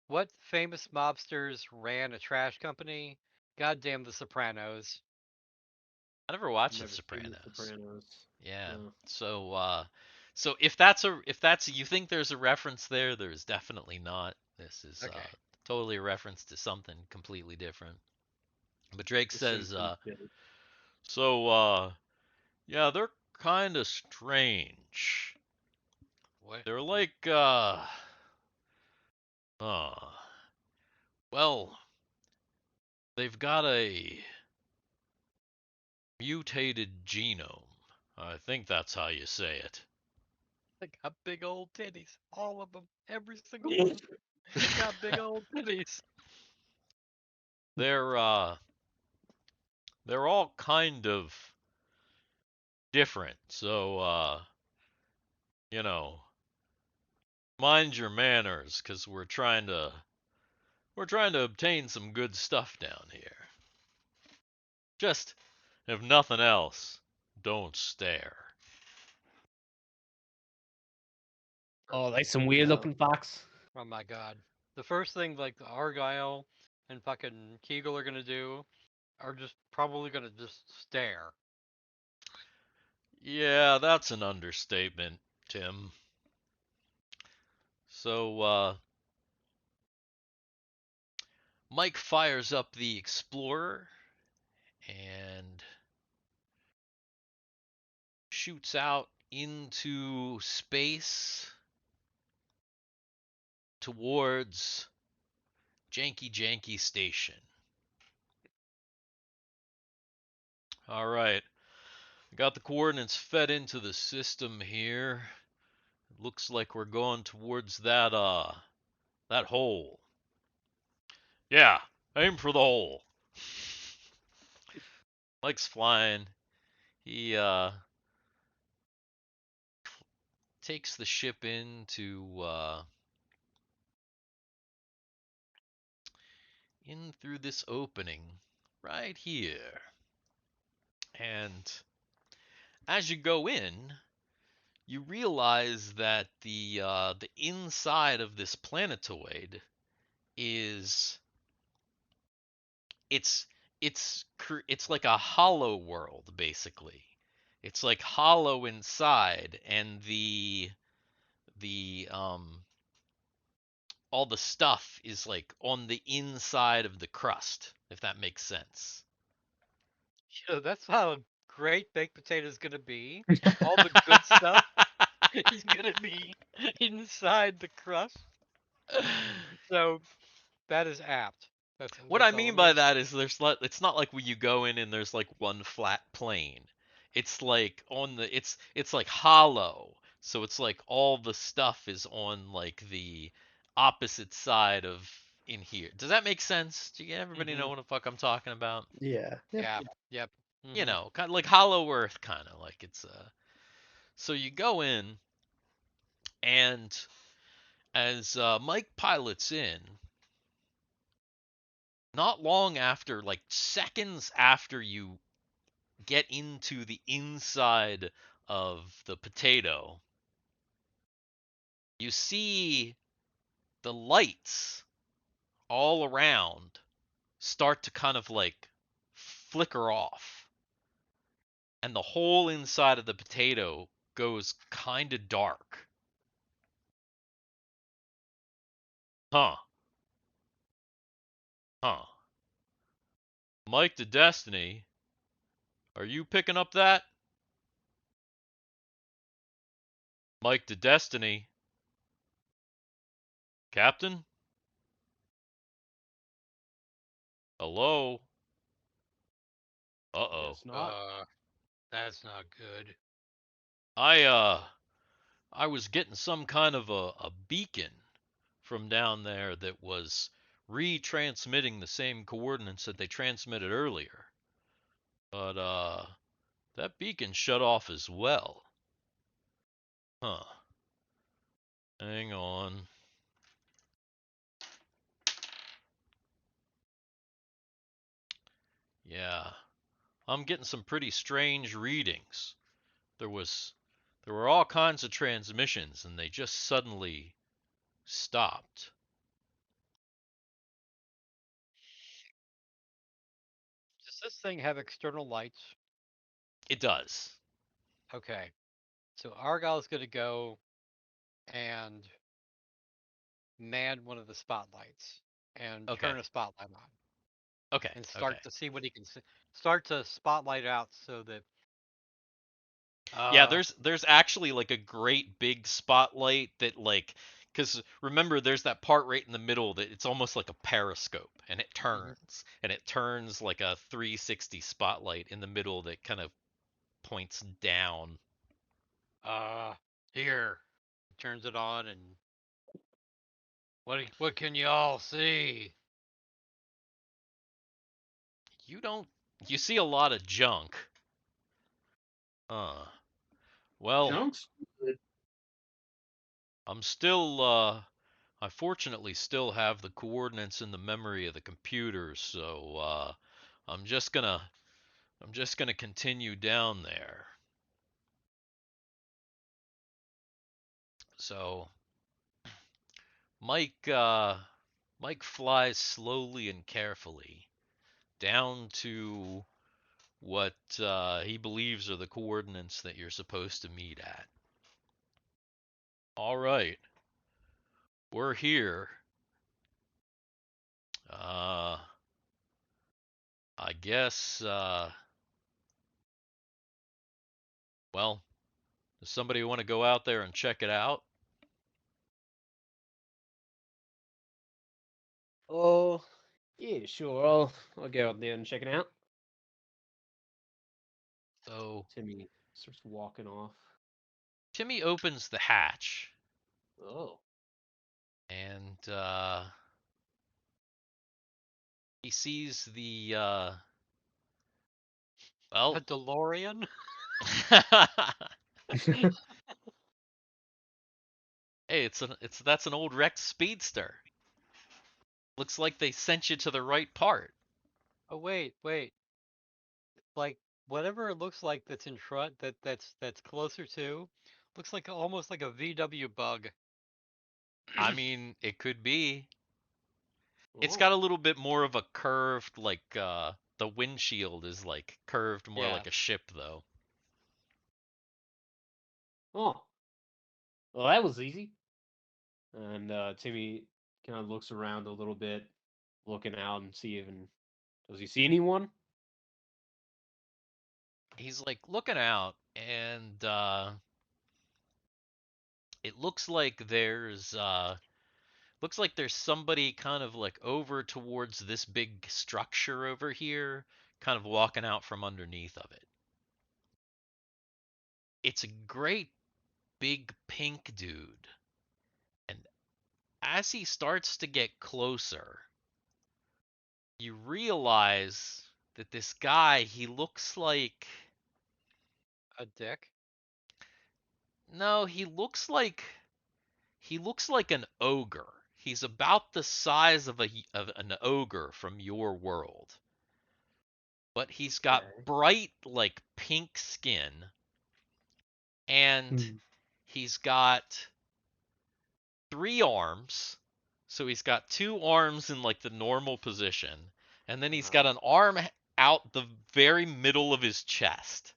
What famous mobsters ran a trash company? Goddamn the Sopranos. I never watched Never The seen Sopranos. The Sopranos. Yeah. No. So if that's you think there's a reference there, there's definitely not. This is Okay. totally a reference to something completely different. But Drake The says, Simpsons did. so yeah, they're kind of strange. What? They're like well, they've got a mutated genome. I think that's how you say it. They got big old titties. All of them. Every single one. They got big old titties. They're all kind of different. So, you know, mind your manners, 'cause we're trying to obtain some good stuff down here. Just, if nothing else, don't stare. Oh, like some weird looking fox. Oh my god. The first thing like the Argyle and fucking Kegal are gonna do are just probably gonna just stare. Yeah, that's an understatement, Tim. So, Mike fires up the Explorer and shoots out into space towards Janki-Janki Station. All right. Got the coordinates fed into the system here. Looks like we're going towards that hole. Yeah, aim for the hole. Mike's flying. He takes the ship into in through this opening right here. And as you go in, you realize that the inside of this planetoid is it's it's like a hollow world basically. It's like hollow inside, and the all the stuff is like on the inside of the crust, if that makes sense. Yeah, that's how great baked potato's gonna be. All the good stuff is gonna be inside the crust. So that is apt. What I That's all mean I'm by gonna that is it's not like when you go in and there's like one flat plane. It's like it's like hollow. So it's like all the stuff is on like the opposite side of in here. Does that make sense? Do you everybody know what the fuck I'm talking about? Yeah. Yeah. Yep. You Mhm. know, kind of like Hollow Earth, kind of like it's So you go in, and as Mike pilots in, not long after, like seconds after you get into the inside of the potato, you see the lights all around start to kind of like flicker off. And the whole inside of the potato goes kind of dark. Huh. Huh. Mike to Destiny, are you picking up that? Mike to Destiny. Captain? Hello? Uh-oh. Guess not. That's not good. I was getting some kind of a beacon from down there that was retransmitting the same coordinates that they transmitted earlier. But that beacon shut off as well. Huh. Hang on. Yeah. I'm getting some pretty strange readings. There were all kinds of transmissions and they just suddenly stopped. Does this thing have external lights? It does. Okay. So Argyle's gonna go and man one of the spotlights and Okay. turn a spotlight on Okay. and start Okay. to see what he can see. Start to spotlight out so that Yeah, there's actually like a great big spotlight that like because remember there's that part right in the middle that it's almost like a periscope and it turns like a 360 spotlight in the middle that kind of points down. here turns it on and what can you all see? You don't you see a lot of junk. Well, Junk's good. I'm still, I fortunately still have the coordinates in the memory of the computer, so, I'm just gonna continue down there. So, Mike flies slowly and carefully down to what he believes are the coordinates that you're supposed to meet at. All right, we're here. I guess, well, does somebody want to go out there and check it out? Oh, yeah, sure. I'll go out there and check it out. So Timmy starts walking off. Timmy opens the hatch. Oh. And he sees the well, A DeLorean? hey, that's an old wrecked speedster. Looks like they sent you to the right part. Oh wait. Like whatever it looks like that's in front that's closer to looks like almost like a VW bug. I mean, it could be. It's Oh. got a little bit more of a curved, like the windshield is like curved more Yeah. like a ship though. Oh. Well, that was easy. And Timmy kind of looks around a little bit, looking out and see even does he see anyone? He's like looking out and it looks like there's somebody kind of like over towards this big structure over here, kind of walking out from underneath of it. It's a great big pink dude. And as he starts to get closer, you realize that this guy, he looks like A dick. no, he looks like an ogre. He's about the size of an ogre from your world. But he's got Okay. bright like pink skin and he's got 3 arms. So he's got 2 arms in like the normal position and then he's got an arm out the very middle of his chest.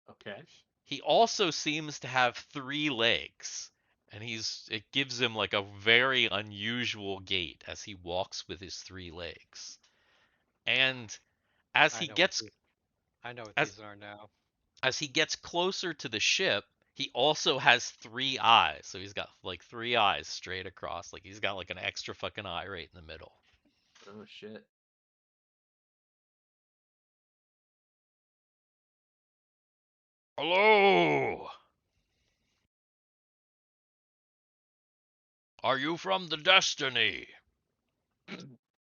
Okay. He also seems to have 3 legs. And it gives him like a very unusual gait as he walks with his 3 legs. And as I he know gets what as these are now. as he gets closer to the ship, he also has 3 eyes. So he's got like 3 eyes straight across. Like he's got like an extra fucking eye right in the middle. Oh shit. Hello. Are you from the Destiny?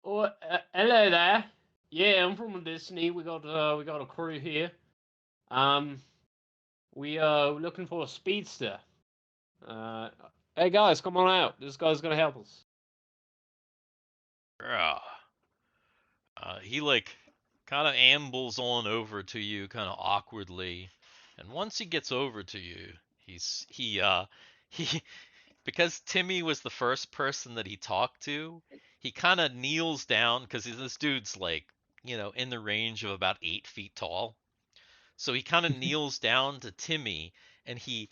Oh, hello there. Yeah, I'm from Disney. We got a crew here. We're looking for a speedster. Hey guys, come on out. This guy's gonna help us. Yeah. He like kind of ambles on over to you kind of awkwardly. And once he gets over to you, he because Timmy was the first person that he talked to, he kind of kneels down because this dude's like, in the range of about 8 feet tall. So he kind of kneels down to Timmy and he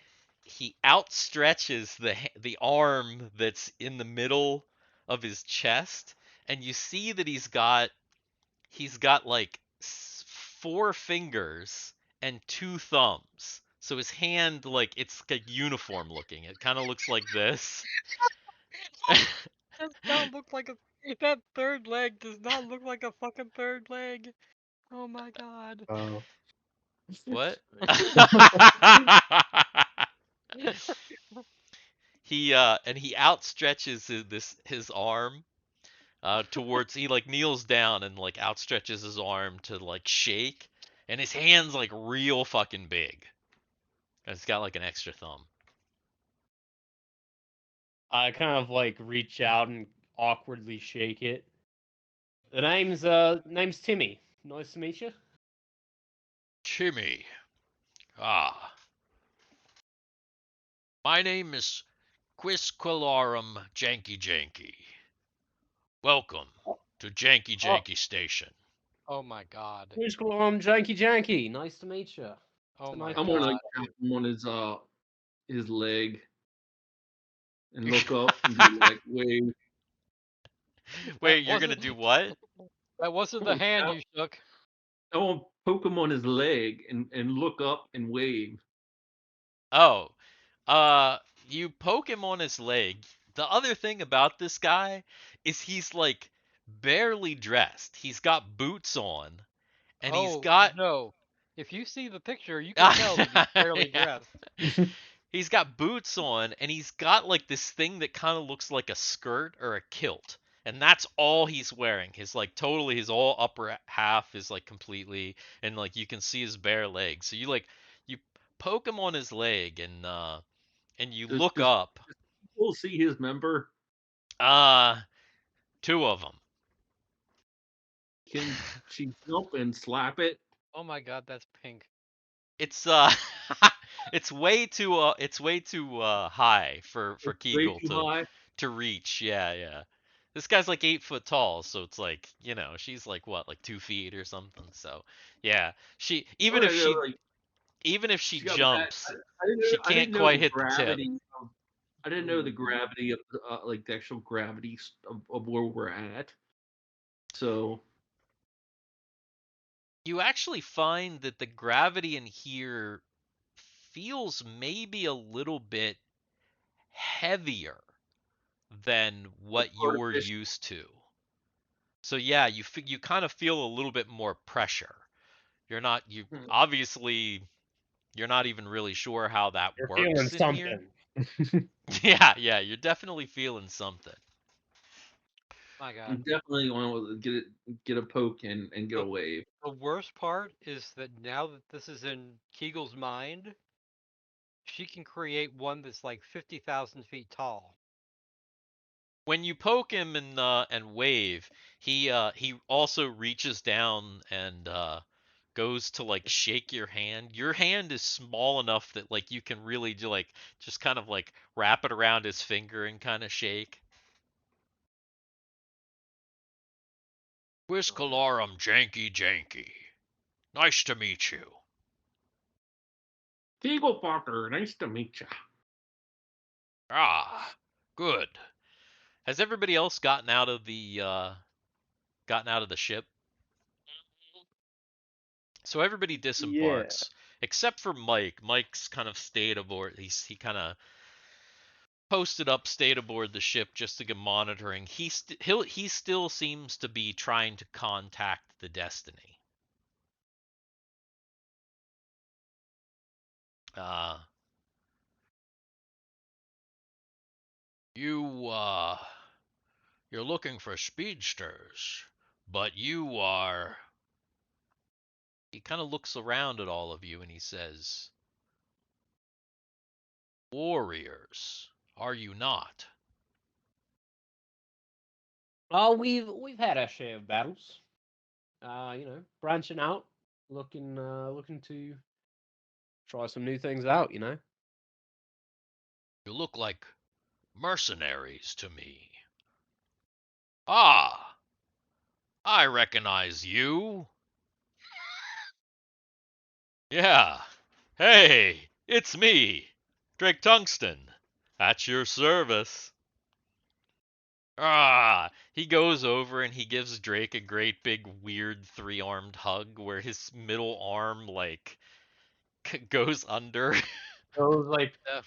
outstretches the arm that's in the middle of his chest and you see that he's got like 4 fingers and 2 thumbs. So his hand, like, it's like uniform looking. It kind of looks like this. Does not look like that third leg does not look like a fucking third leg. Oh my god. Oh. What? He outstretches his arm towards he like kneels down and like outstretches his arm to like shake and his hand's like real fucking big. It's got like an extra thumb. I kind of like reach out and awkwardly shake it. The name's Timmy. Nice to meet you. Timmy. Ah. My name is Quisquilarum Janki-Janki. Welcome to Janki-Janki Station. Oh my god. Quisquilarum Janki-Janki. Nice to meet you. Oh It's my nice I'm to gonna meet like you. tap him on his leg and look up and be like, wave. Wait, you're gonna wasn't- do what? That wasn't the Oh, hand yeah. you shook. I want to poke him on his leg and look up and wave. Oh, you poke him on his leg. The other thing about this guy is he's like barely dressed. He's got boots on, and he's Oh got no. If you see the picture, you can tell that he's barely Yeah. dressed. He's got boots on, and he's got like this thing that kind of looks like a skirt or a kilt. And that's all he's wearing. His like totally his all upper half is like completely, and like you can see his bare legs. So you poke him on his leg and you Does, look does up. people see his member? Two of them. Can she jump and slap it? Oh my god, that's pink. It's it's way too high for It's way Kegal too high. to reach. Yeah. This guy's like 8 foot tall, so it's like, she's like what, like 2 feet or something. So yeah, she even if she Like, even if she she's got jumps, I didn't know, she I didn't can't know quite the hit the tip. gravity. I didn't know the gravity of like the actual gravity of where we're at. So You actually find that the gravity in here feels maybe a little bit heavier than what you're artificial. used to. So yeah, you kind of feel a little bit more pressure. Obviously you're not even really sure how that You're feeling works in here. something. Yeah, you're definitely feeling something. My I god. definitely want to get a poke and get a wave. The worst part is that now that this is in Kegel's mind, she can create one that's like 50,000 feet tall. When you poke him and wave, he also reaches down and goes to like shake your hand. Your hand is small enough that like you can really do like just kind of like wrap it around his finger and kind of shake. Quisquilarum Janki-Janki. Nice to meet you. Kegal Parker, nice to meet you. Ah, good. Has everybody else gotten out of the ship? So everybody disembarks except for Mike. Mike's kind of stayed aboard. He kind of posted up, stayed aboard the ship just to get monitoring. He still seems to be trying to contact the Destiny. You're looking for speedsters, but you are. He kind of looks around at all of you and he says, Warriors, are you not? Oh, we've had our share of battles. Branching out, looking to try some new things out. You look like mercenaries to me. Ah, I recognize you. Yeah, hey, it's me, Drake Tungsten, at your service. He goes over and he gives Drake a great big weird 3-armed hug where his middle arm like goes under. Goes like Uh,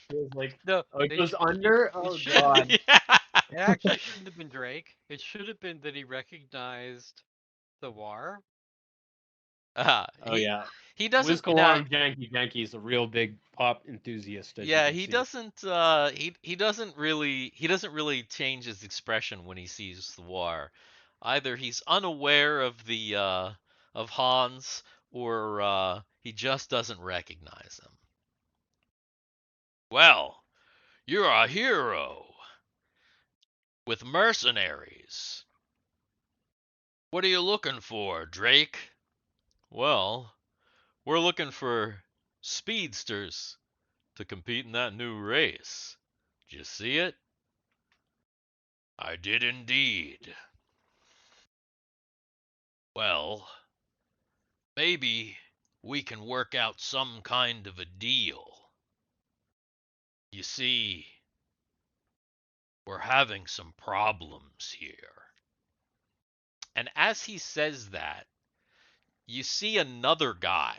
oh, it they goes should- under. it Oh should- god. Yeah. It actually shouldn't have been Drake. It should have been that he recognized Thiwar. Oh yeah. He doesn't. Quisquilarum Janki-Janki is a real big pop enthusiast. As Yeah, you can he see. doesn't. He doesn't really change his expression when he sees the war. Either he's unaware of the of Hans, or he just doesn't recognize him. Well, you're a hero with mercenaries. What are you looking for, Drake? Well, we're looking for speedsters to compete in that new race. Did you see it? I did indeed. Well, maybe we can work out some kind of a deal. You see, we're having some problems here. And as he says that, you see another guy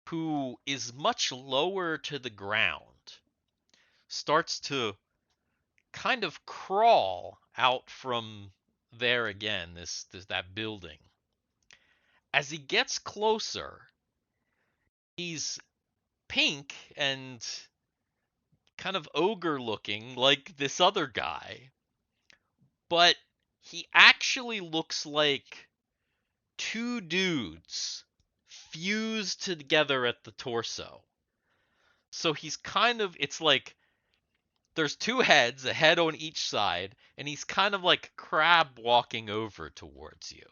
who is much lower to the ground starts to kind of crawl out from there again, that building. As he gets closer, he's pink and kind of ogre looking like this other guy, but he actually looks like two dudes fused together at the torso. So he's kind of, it's like there's two heads, a head on each side, and he's kind of like crab walking over towards you.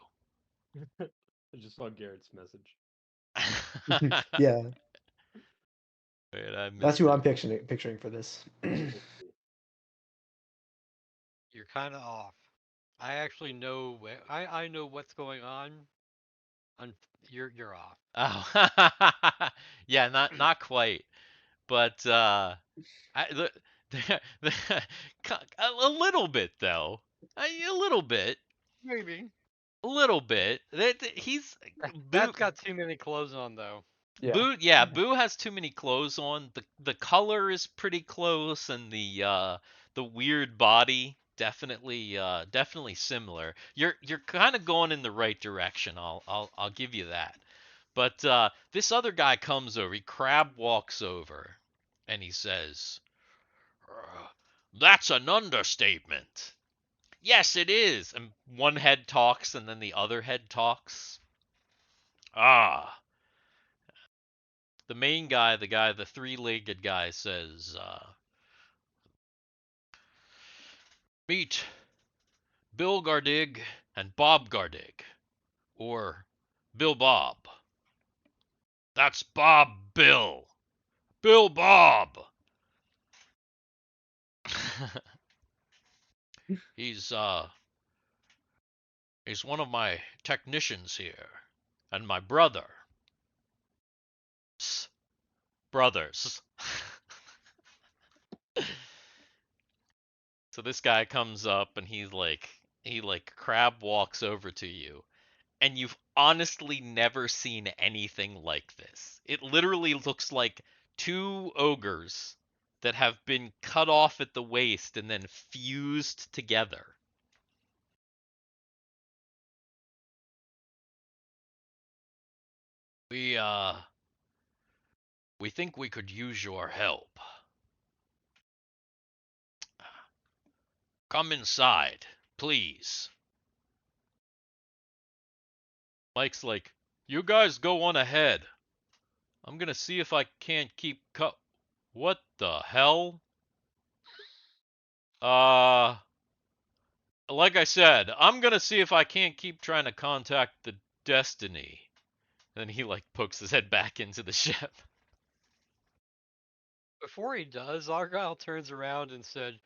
I just saw Garrett's message. Yeah. Wait, That's who I'm picturing for this. You're kind of off. I actually know. I know what's going on. You're off. Oh, yeah, not quite, but a little bit though, a little bit, Maybe. a little bit. He's That's got too many clothes on though. Yeah. Boo has too many clothes on. The color is pretty close, and the weird body definitely similar. You're kind of going in the right direction. I'll give you that. But this other guy comes over. He crab walks over, and he says, "That's an understatement." Yes, it is. And one head talks, and then the other head talks. Ah. The main guy, the three-legged guy, says, "Meet Bill Gardig and Bob Gardig, or Bill Bob." "That's Bob Bill. Bill Bob." He's one of my technicians here, and my brother. Brothers. So this guy comes up, and he crab walks over to you, and you've honestly never seen anything like this. It literally looks like two ogres that have been cut off at the waist and then fused together. We think we could use your help. Come inside, please. Mike's like, "You guys go on ahead. I'm gonna see if I can't keep What the hell? Like I said, I'm gonna see if I can't keep trying to contact the Destiny." Then he pokes his head back into the ship. Before he does, Argyle turns around and said,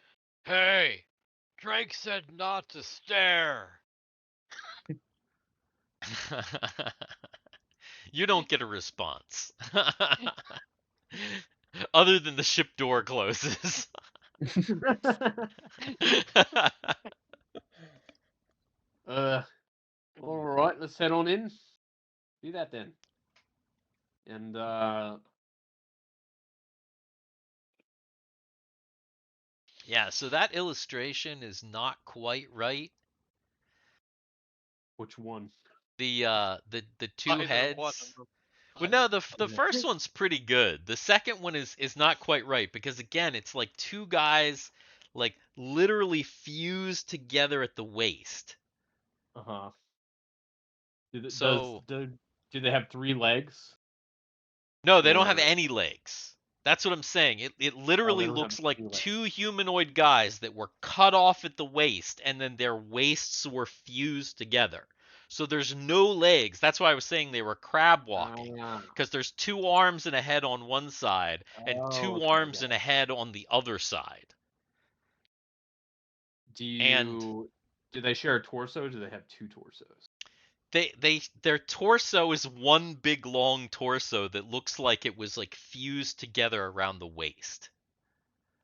"Hey, Drake said not to stare." You don't get a response. Other than the ship door closes. All right, let's head on in. Do that then. And yeah, so that illustration is not quite right. Which one? The two Either heads. one of them. Well, no, the first one's pretty good. The second one is not quite right, because again, it's like two guys literally fused together at the waist. Uh-huh. So Do they have 3 legs? No, they don't have Or- any legs. That's what I'm saying. It literally don't have looks like any legs. 2 humanoid guys that were cut off at the waist, and then their waists were fused together. So there's no legs. That's why I was saying they were crab walking. Ah. Because there's 2 arms and a head on one side, and Oh, 2 okay, arms got and a head on the other side. Do they share a torso? Or do they have 2 torsos? Their torso is one big long torso that looks like it was like fused together around the waist.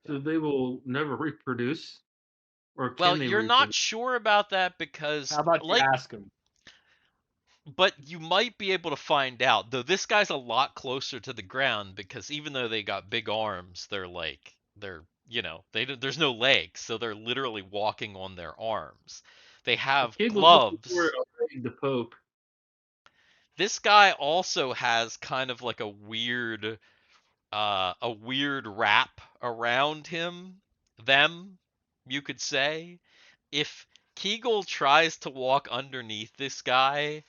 So they will never reproduce, or can Well, they you're reproduce? not sure about that because How about you like ask them? but you might be able to find out. Though this guy's a lot closer to the ground because even though they got big arms, there's no legs, so they're literally walking on their arms. They have Kegal's looking gloves. for the Pope. This guy also has kind of like a weird wrap around them, you could say. If Kegal tries to walk underneath this guy,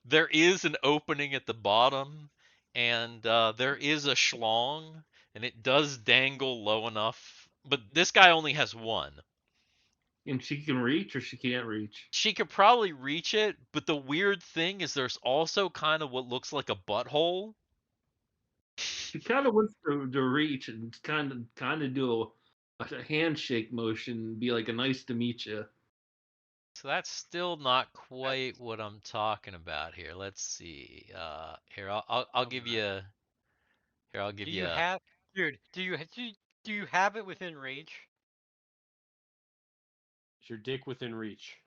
there is an opening at the bottom, and there is a schlong, and it does dangle low enough. But this guy only has one. And she can reach, or she can't reach. She could probably reach it, but the weird thing is there's also kind of what looks like a butthole. She kind of wants to reach and kind of do a handshake motion, and be like a nice to meet you. So that's still not quite what I'm talking about here. Let's see. Here I'll give you. Here I'll give Do you. you have, dude? Do you have it within reach? Is your dick within reach?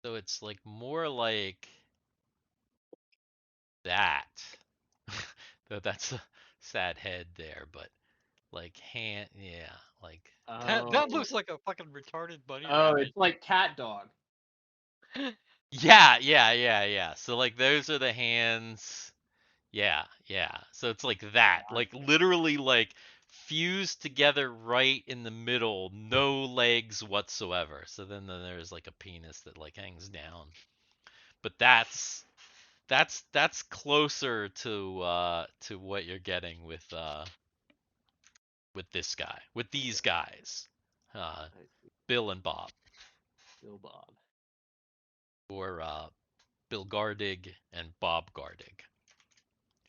So it's like more like that. Though that's a sad head there, but like hand, yeah, like. That looks like a fucking retarded bunny Oh, rabbit. it's like cat dog. Yeah. So like those are the hands. Yeah. So it's like that. Like literally like fused together right in the middle, no legs whatsoever. So then there's like a penis that like hangs down. But that's closer to what you're getting with this guy. With these guys. Bill and Bob. Bill Bob. Or Bill Gardig and Bob Gardig.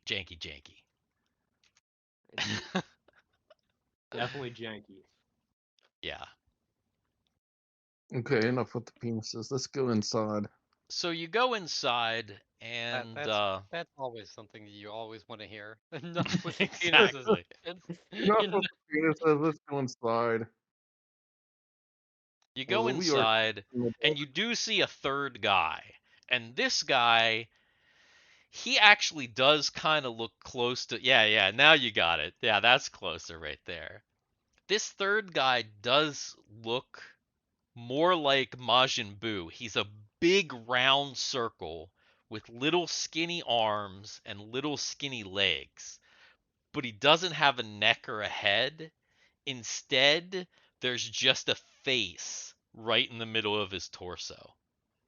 Janki-Janki. Definitely janky. Yeah. Okay, enough with the penises. Let's go inside. So you go inside and That's always something that you always want to hear. Enough with the exactly. penises. Enough with the penises. Let's go inside. You go Well, we are- inside and you do see a third guy. And this guy, he actually does kind of look close to. Yeah, now you got it. Yeah, that's closer right there. This third guy does look more like Majin Buu. He's a big round circle with little skinny arms and little skinny legs. But he doesn't have a neck or a head. Instead, there's just a face right in the middle of his torso.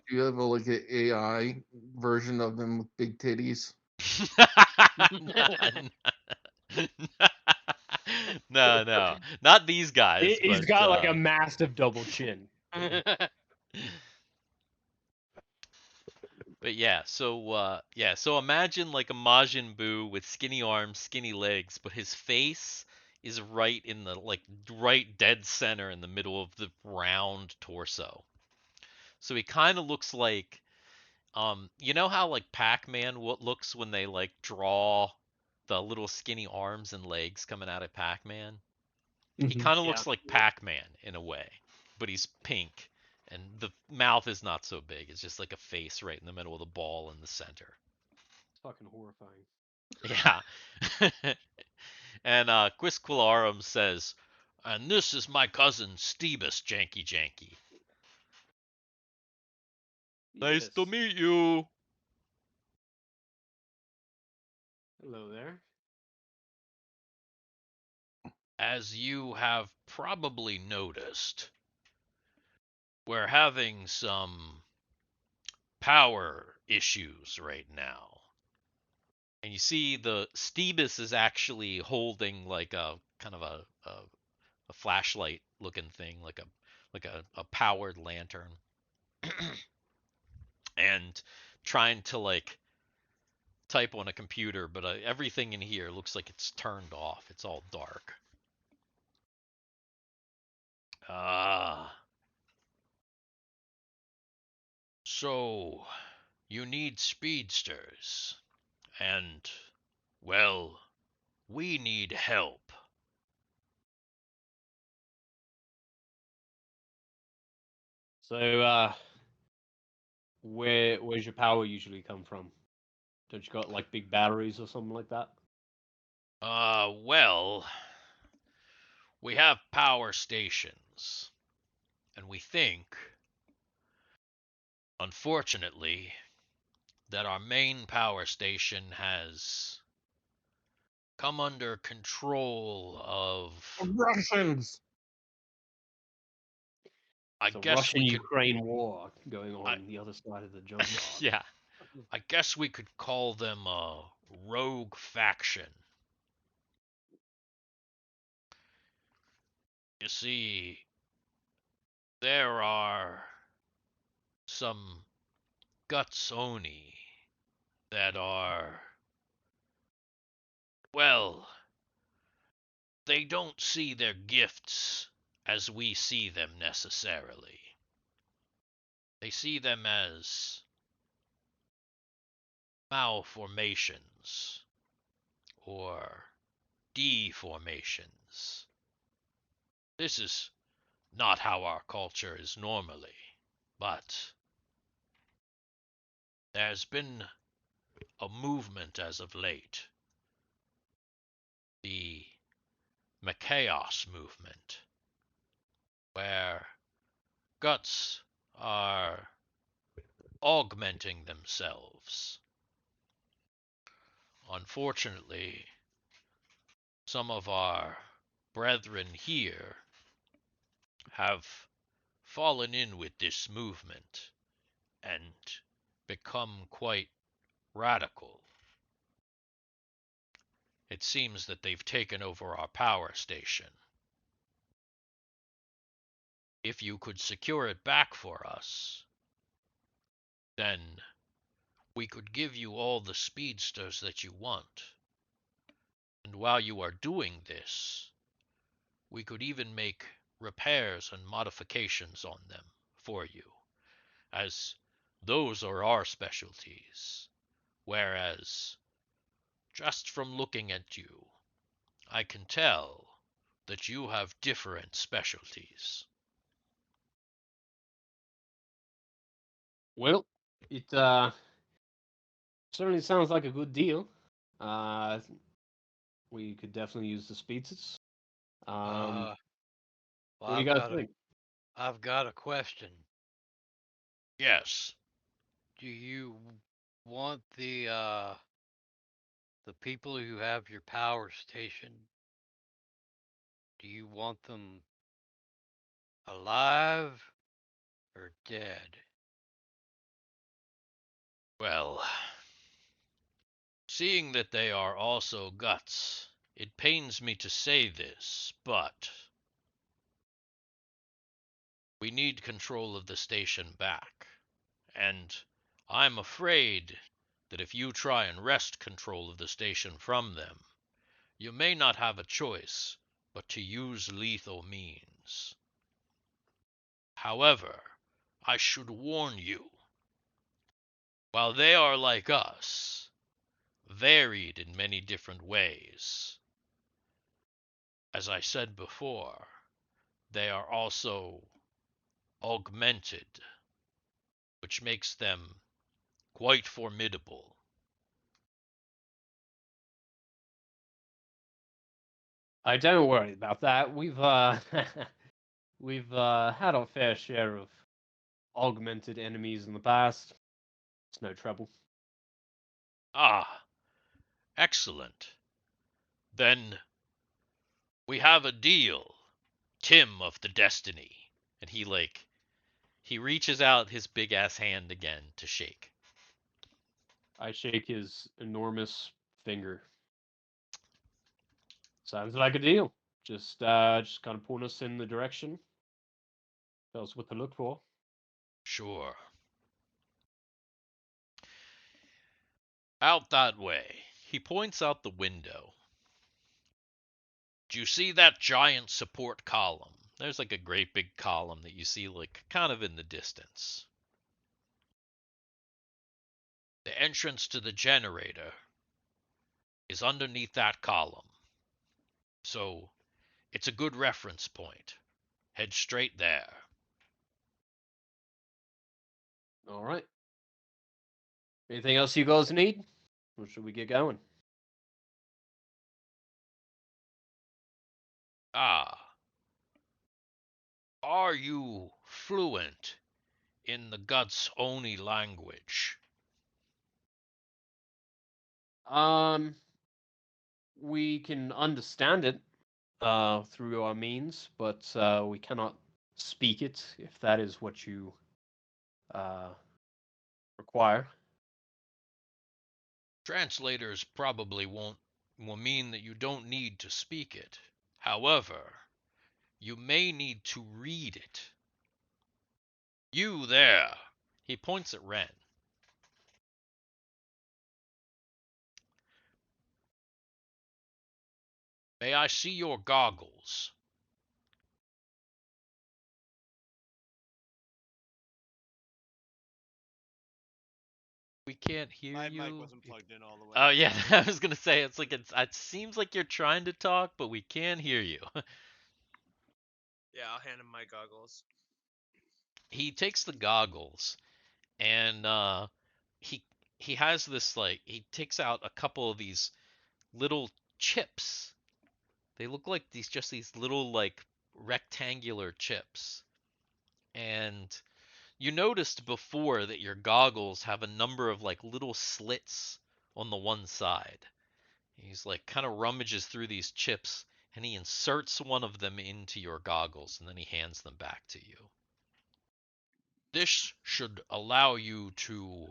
Do you have like an AI version of him with big titties? No, not these guys. He's but, got like a massive double chin. But yeah, so imagine like a Majin Buu with skinny arms, skinny legs, but his face is right in the right dead center in the middle of the round torso. So he kind of looks like you know how like Pac-Man looks when they like draw the little skinny arms and legs coming out of Pac-Man? He kind of looks like Pac-Man in a way, but he's pink. And the mouth is not so big. It's just like a face right in the middle of the ball in the center. It's fucking horrifying. Yeah. And Quisquilarum says, and this is my cousin Stebus Janki-Janki. Nice to meet you. Hello there. As you have probably noticed, we're having some power issues right now. And you see the Stebus is actually holding like a kind of a flashlight looking thing, like a powered lantern, and trying to like type on a computer, but everything in here looks like it's turned off. It's all dark. So you need speedsters, and well, we need help. So, where's your power usually come from? Don't you got like big batteries or something like that? Well, we have power stations, and we think, unfortunately, that our main power station has come under control of Russians. I It's a guess we could Russian-Ukraine war going on the other side of the jungle. Yeah. I guess we could call them a rogue faction. You see, there are some Gutsoni that are, well, they don't see their gifts as we see them necessarily. They see them as malformations or deformations. This is not how our culture is normally, but there's been a movement as of late. The Chaos movement, where guts are augmenting themselves. Unfortunately, some of our brethren here have fallen in with this movement and become quite radical. It seems that they've taken over our power station. If you could secure it back for us, then we could give you all the speedsters that you want. And while you are doing this, we could even make repairs and modifications on them for you, as those are our specialties. Whereas, just from looking at you, I can tell that you have different specialties. Well, it certainly sounds like a good deal. We could definitely use the speedsters. Well, What do you guys think? I've got a question. Yes. Do you want the people who have your power station? Do you want them alive or dead? Well, seeing that they are also guts, it pains me to say this, but we need control of the station back. And I'm afraid that if you try and wrest control of the station from them, you may not have a choice but to use lethal means. However, I should warn you, while they are like us, varied in many different ways, as I said before, they are also augmented, which makes them quite formidable. I don't worry about that. We've we've had our fair share of augmented enemies in the past. It's no trouble. Ah, excellent. Then we have a deal, Tim of the Destiny. And he He reaches out his big ass hand again to shake. I shake his enormous finger. Sounds like a deal. Just kind of point us in the direction. Tell us what to look for. Sure. Out that way. He points out the window. Do you see that giant support column? There's like a great big column that you see like kind of in the distance. The entrance to the generator is underneath that column. So, it's a good reference point. Head straight there. All right. Anything else you guys need? Or should we get going? Ah. Are you fluent in the Guts Oni language? We can understand it through our means, but we cannot speak it if that is what you require. Translators probably will mean that you don't need to speak it. However, you may need to read it. You there. He points at Ren. May I see your goggles? We can't hear My you. mic wasn't plugged in all the way. Oh yeah, I was gonna say it seems like you're trying to talk, but we can't hear you. Yeah, I'll hand him my goggles. He takes the goggles and he has this like he takes out a couple of these little chips. They look like these little like rectangular chips. And you noticed before that your goggles have a number of like little slits on the one side. He's like kind of rummages through these chips and he inserts one of them into your goggles and then he hands them back to you. This should allow you to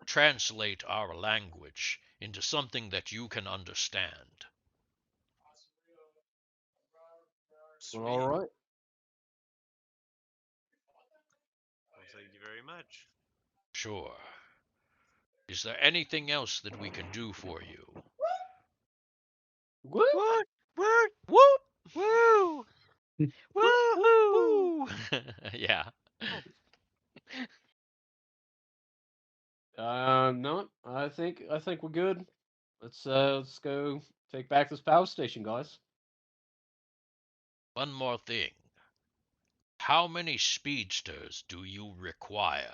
translate our language into something that you can understand. Sweet. All right. Well, thank you very much. Sure. Is there anything else that we can do for you? What? What? What? Whoop! Woo! Woohoo! Yeah. No. I think we're good. Let's go take back this power station, guys. One more thing. How many speedsters do you require?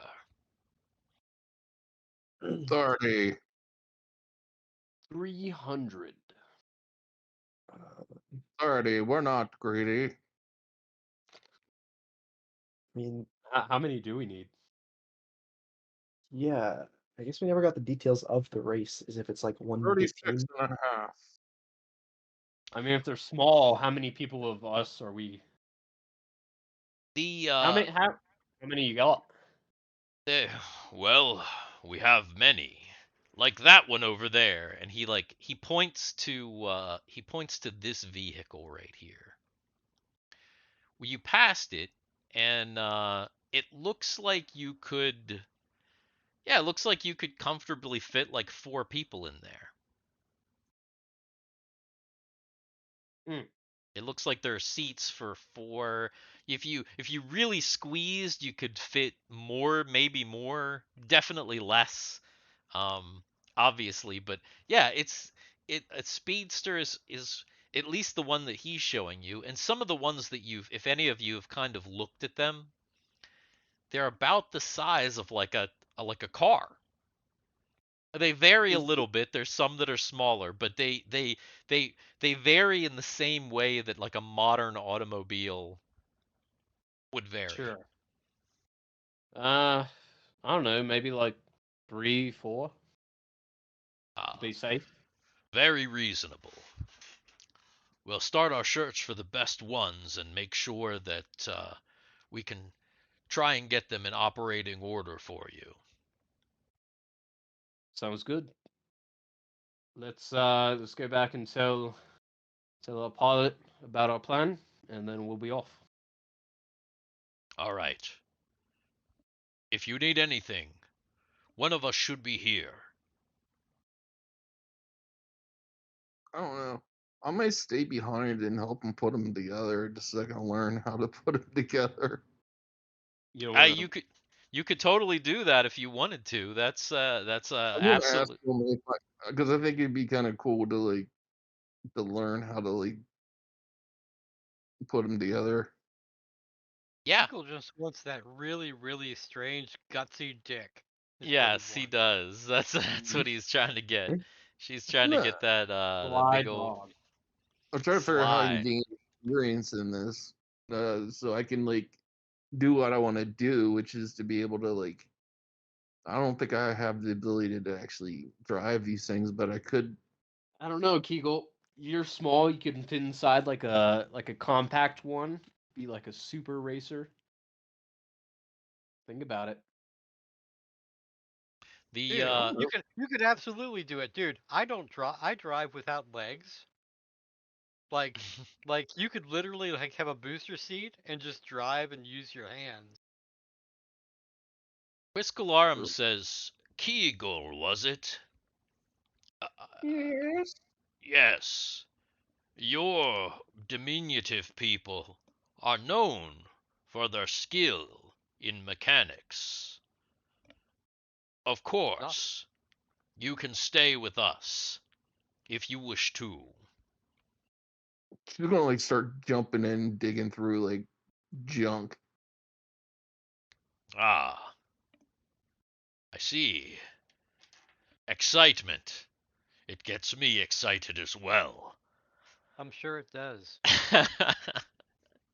30. 300. 30. We're not greedy. I mean, How many do we need? yeah. I guess we never got the details of the race, as if it's like 36 1/15. and a half. I mean, if they're small, how many people of us are we? The How many you got? well, we have many. Like that one over there, and he points to this vehicle right here. Well, you passed it, and it looks like you could comfortably fit like 4 people in there. It looks like there are seats for 4. If you really squeezed, you could fit more, maybe more, definitely less. Obviously, but yeah, a speedster is at least the one that he's showing you, and some of the ones that if any of you have kind of looked at them, they're about the size of like a car. They vary a little bit. There's some that are smaller, but they vary in the same way that like a modern automobile would vary. Sure. I don't know, maybe like 3, 4. To be safe. Very reasonable. We'll start our search for the best ones and make sure that we can try and get them in operating order for you. Sounds good. Let's go back and tell our pilot about our plan, and then we'll be off. All right. If you need anything, one of us should be here. I don't know. I might stay behind and help them put them together just so I can learn how to put them together. You could totally do that if you wanted to. That's I'm gonna ask absolutely. them because I think it'd be kind of cool to learn how to put them together. Yeah. Kegal just wants that really, really strange, gutsy dick. is what Yes, he he wants. does. That's what he's trying to get. She's trying to Yeah. get that Sly big old dog. I'm trying to figure out how I can sly. gain experience in this, so I can do what I want to do, which is to be able to I don't think I have the ability to actually drive these things, but I could. I don't know, Kegal. You're small. You can fit inside like a compact one. Be like a super racer. Think about it. The Dude, you could absolutely do it, dude. I don't drive. I drive without legs. Like you could literally have a booster seat and just drive and use your hands. Quisquilarum says, Kegal, was it? Yes. Yes. Your diminutive people are known for their skill in mechanics. Of course, you can stay with us if you wish to. She's gonna start jumping in, digging through junk. Ah, I see. Excitement. It gets me excited as well. I'm sure it does.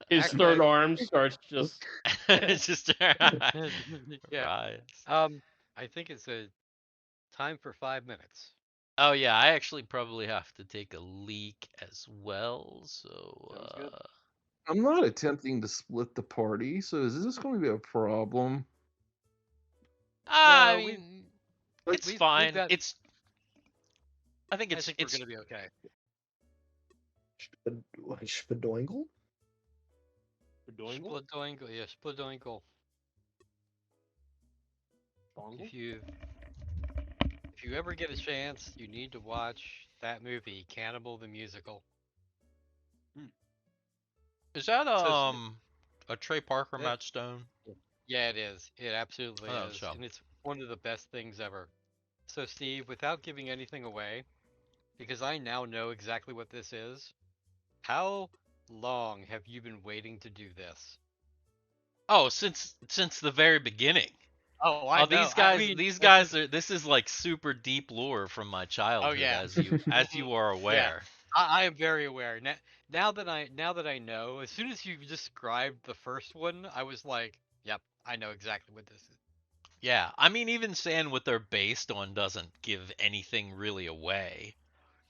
His Actually, third arm starts just. It's just yeah. right. I think it's a time for 5 minutes. Oh yeah, I actually probably have to take a leak as well. So Sounds good. I'm not attempting to split the party, so is this going to be a problem? I No, mean, we- it's we've fine. got- I think I think it's we're gonna be okay. Spadoingle? Spadoingle? Spladoingle, yeah, Spladoingle. Dongle? If you ever get a chance, you need to watch that movie, Cannibal the Musical. Is that So- a Trey Parker Yeah. Matt Stone? Yeah, it is. It absolutely Oh, is, so. and it's one of the best things ever. So, Steve, without giving anything away, because I now know exactly what this is, how long have you been waiting to do this? Oh, since the very beginning. Oh, I know. These guys are. This is like super deep lore from my childhood, yeah. as you are aware. I am very aware. Now that I know, as soon as you described the first one, I was like, yep, I know exactly what this is. Yeah, I mean, even saying what they're based on doesn't give anything really away.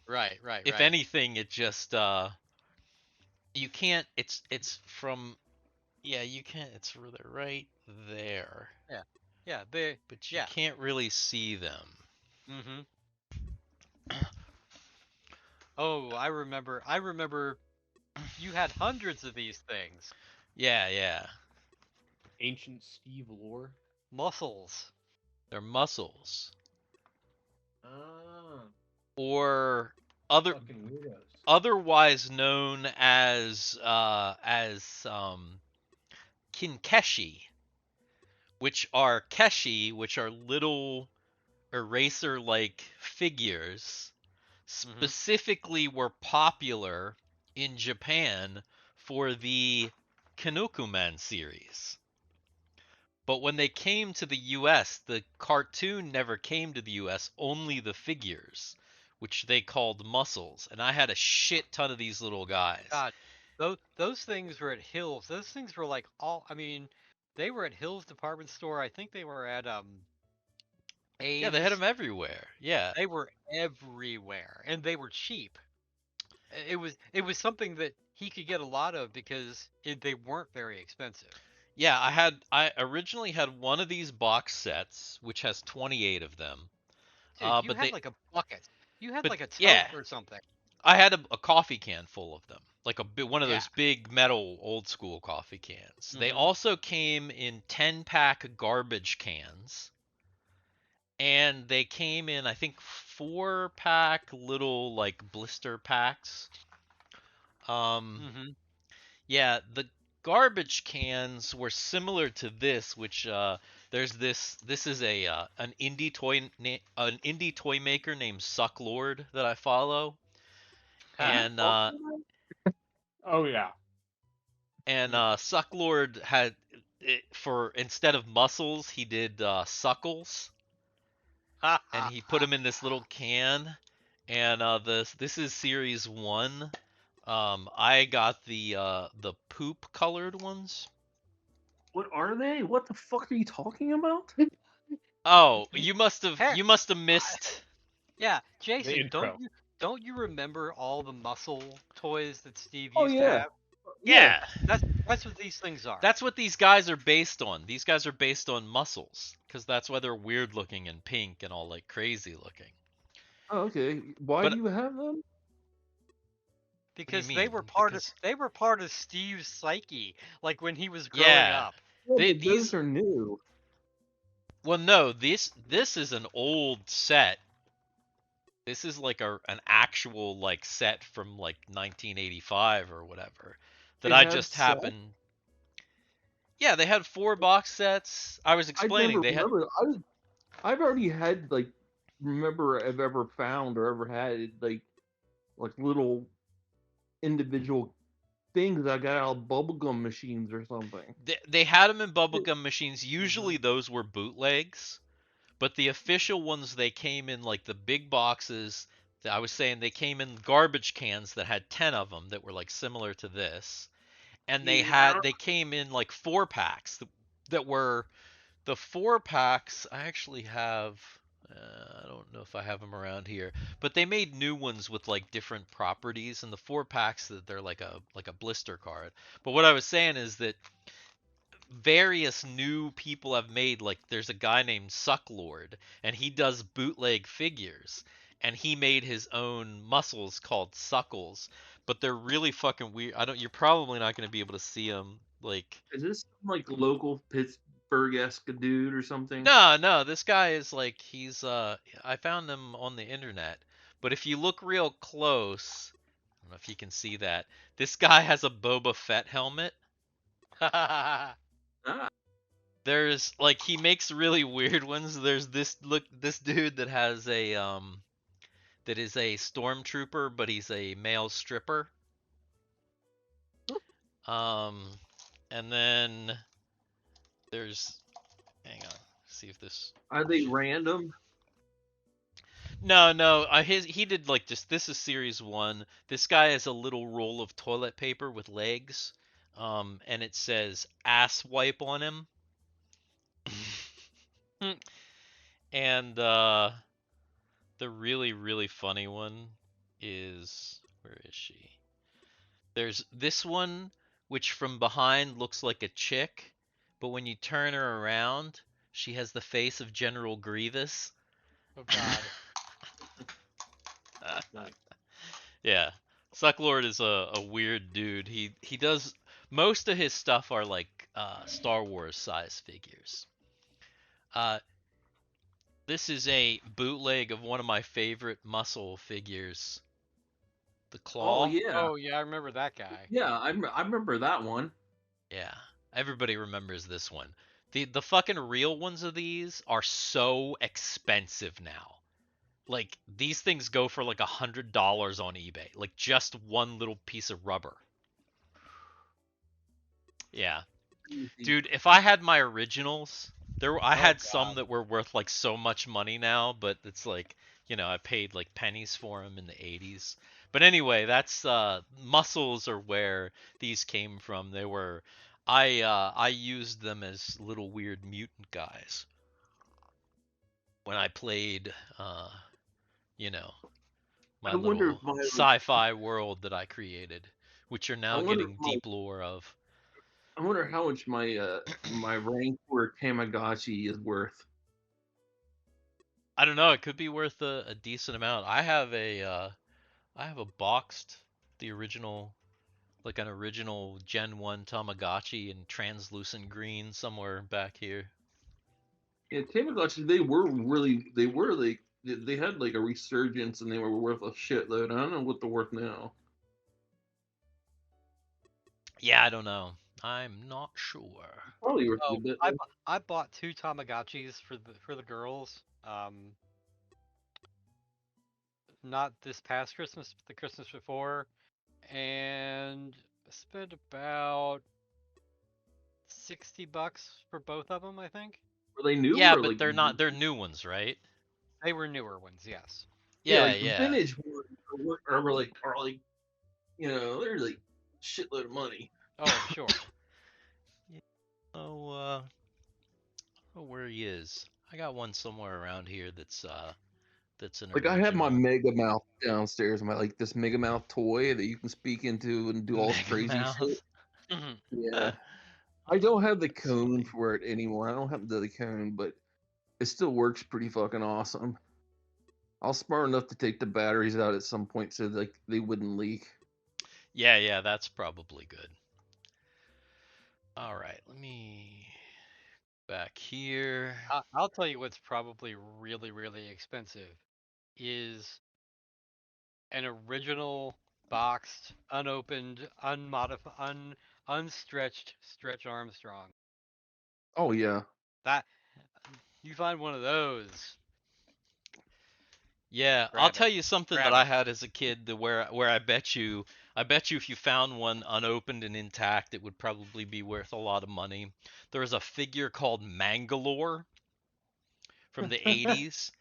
Right. If anything, it just you can't. It's from. Yeah, you can't. It's right there. Yeah, But you can't really see them. Oh, I remember you had hundreds of these things. Yeah. Ancient Steve lore. Muscles. They're muscles. Ah. Or Fucking weirdos. otherwise known as kinkeshi, which are keshi, which are little eraser-like figures, specifically were popular in Japan for the Kinnikuman series. But when they came to the US, the cartoon never came to the US, only the figures, which they called muscles. And I had a shit ton of these little guys. God, those things were at Hills. Those things were like they were at Hills department store. I think they were at Ames. Yeah, they had them everywhere. Yeah. They were everywhere, and they were cheap. It was something that he could get a lot of because they weren't very expensive. Yeah, I originally had one of these box sets, which has 28 of them. Dude, you But had like a bucket. You had but like a tote yeah, or something. I had a coffee can full of them, like one of Yeah. those big metal old school coffee cans. They Mhm. also came in 10-pack garbage cans, and they came in I think 4-pack little like blister packs. Mhm. Yeah, the garbage cans were similar to this, which there's this is a an indie toy maker named Sucklord that I follow, and Oh yeah. Sucklord had for instead of muscles he did suckles, and he put them in this little can, and this is series 1. I got the poop colored ones. What are they? What the fuck are you talking about? Oh, Hey, you must have missed. yeah, The Jason, intro. don't you remember all the muscle toys that Steve Oh used to yeah, have? yeah. Yeah, That's what these things are. that's what these guys are based on. These guys are based on muscles, because that's why they're weird looking and pink and all like crazy looking. Oh, okay. Why do But you have them? what do you Because mean? Because they were part of Steve's psyche, like when he was growing yeah, up. Yeah, but these. those are new. Well, no, this is an old set. This is like an actual like set from like 1985 or whatever that They I had just set. happened. Yeah, they had 4 box sets. I was I never explaining they had. remember. I've already had like remember I've ever found or ever had like little individual things I got out of bubblegum machines or something. They had them in bubblegum machines. Mhm. Usually those were bootlegs, but the official ones they came in like the big boxes. That I was saying they came in garbage cans that had 10 of them that were like similar to this, and Yeah. they came in like 4-packs that were the 4-packs. I actually have. I don't know if I have them around here, but they made new ones with like different properties, and the 4-packs that they're like a blister card. But what I was saying is that various new people have made, like there's a guy named Sucklord, and he does bootleg figures, and he made his own muscles called Suckles, but they're really fucking weird. I don't You're probably not going to be able to see them like. Is this some, like local Pittsburgh esque dude or something? No, this guy is like he's I found him on the internet. But if you look real close, I don't know if you can see that. This guy has a Boba Fett helmet. Ah, There's like he makes really weird ones. There's this dude that has a that is a stormtrooper, but he's a male stripper. Um and then there's hang on, see if this are they random? No, he did like just this is series 1. This guy has a little roll of toilet paper with legs. And it says ass wipe on him. And the really funny one is where is she? There's this one which from behind looks like a chick, but when you turn her around, she has the face of General Grievous. Oh God. Nice. Yeah. Sucklord is a weird dude. He does most of his stuff are like Star Wars size figures. Uh this is a bootleg of one of my favorite muscle figures, the Oh Claw. yeah, Oh yeah, I remember that guy. yeah. I remember that one. Yeah, everybody remembers this one. The fucking real ones of these are so expensive now. Like these things go for like $100 on eBay. Like just one little piece of rubber. Yeah, dude. If I had my originals, I Oh had some God. that were worth like so much money now, but it's like I paid like pennies for them in the '80s. But anyway, that's muscles are where these came from. They were I used them as little weird mutant guys when I played you know, my I wonder if little my sci-fi world that I created, which you're I now wonder if getting my deep lore of. I wonder how much my my rank for Tamagotchi is worth. I don't know. It could be worth a decent amount. I have a boxed, the original, like an original Gen 1 Tamagotchi in translucent green somewhere back here. Yeah, Tamagotchi, they were like, they had like a resurgence and they were worth a shitload. I don't know what they're worth now. Yeah, I don't know. I'm not sure. Probably worth a Oh, good bit. I bought 2 Tamagotchis for the girls. Not this past Christmas, but the Christmas before, and I spent about $60 for both of them, I think. Were they new Yeah, or but like they're not. They're new ones, right? They were newer ones, yes. yeah, Yeah, like yeah. vintage ones are like, you know, they're like shitload of money. Oh, I'm sure. Oh, oh, where he is. I got one somewhere around here that's an Like I have my original. Mega Mouth downstairs, my like this Mega Mouth toy that you can speak into and do all this Mega crazy shit. Mouth. Yeah. I don't have the cone for it anymore. I don't have the cone, but it still works pretty fucking awesome. I was smart enough to take the batteries out at some point so like they wouldn't leak. Yeah, yeah, that's probably good. All right, let me back here. I'll tell you what's probably really, really expensive is an original boxed, unopened, unmodified, unstretched Stretch Armstrong. Oh yeah. That you find one of those. Yeah, I'll Grab it. tell you something Grab that I it. had as a kid where I bet you if you found one unopened and intact, it would probably be worth a lot of money. There was a figure called Mangalore from the 80s,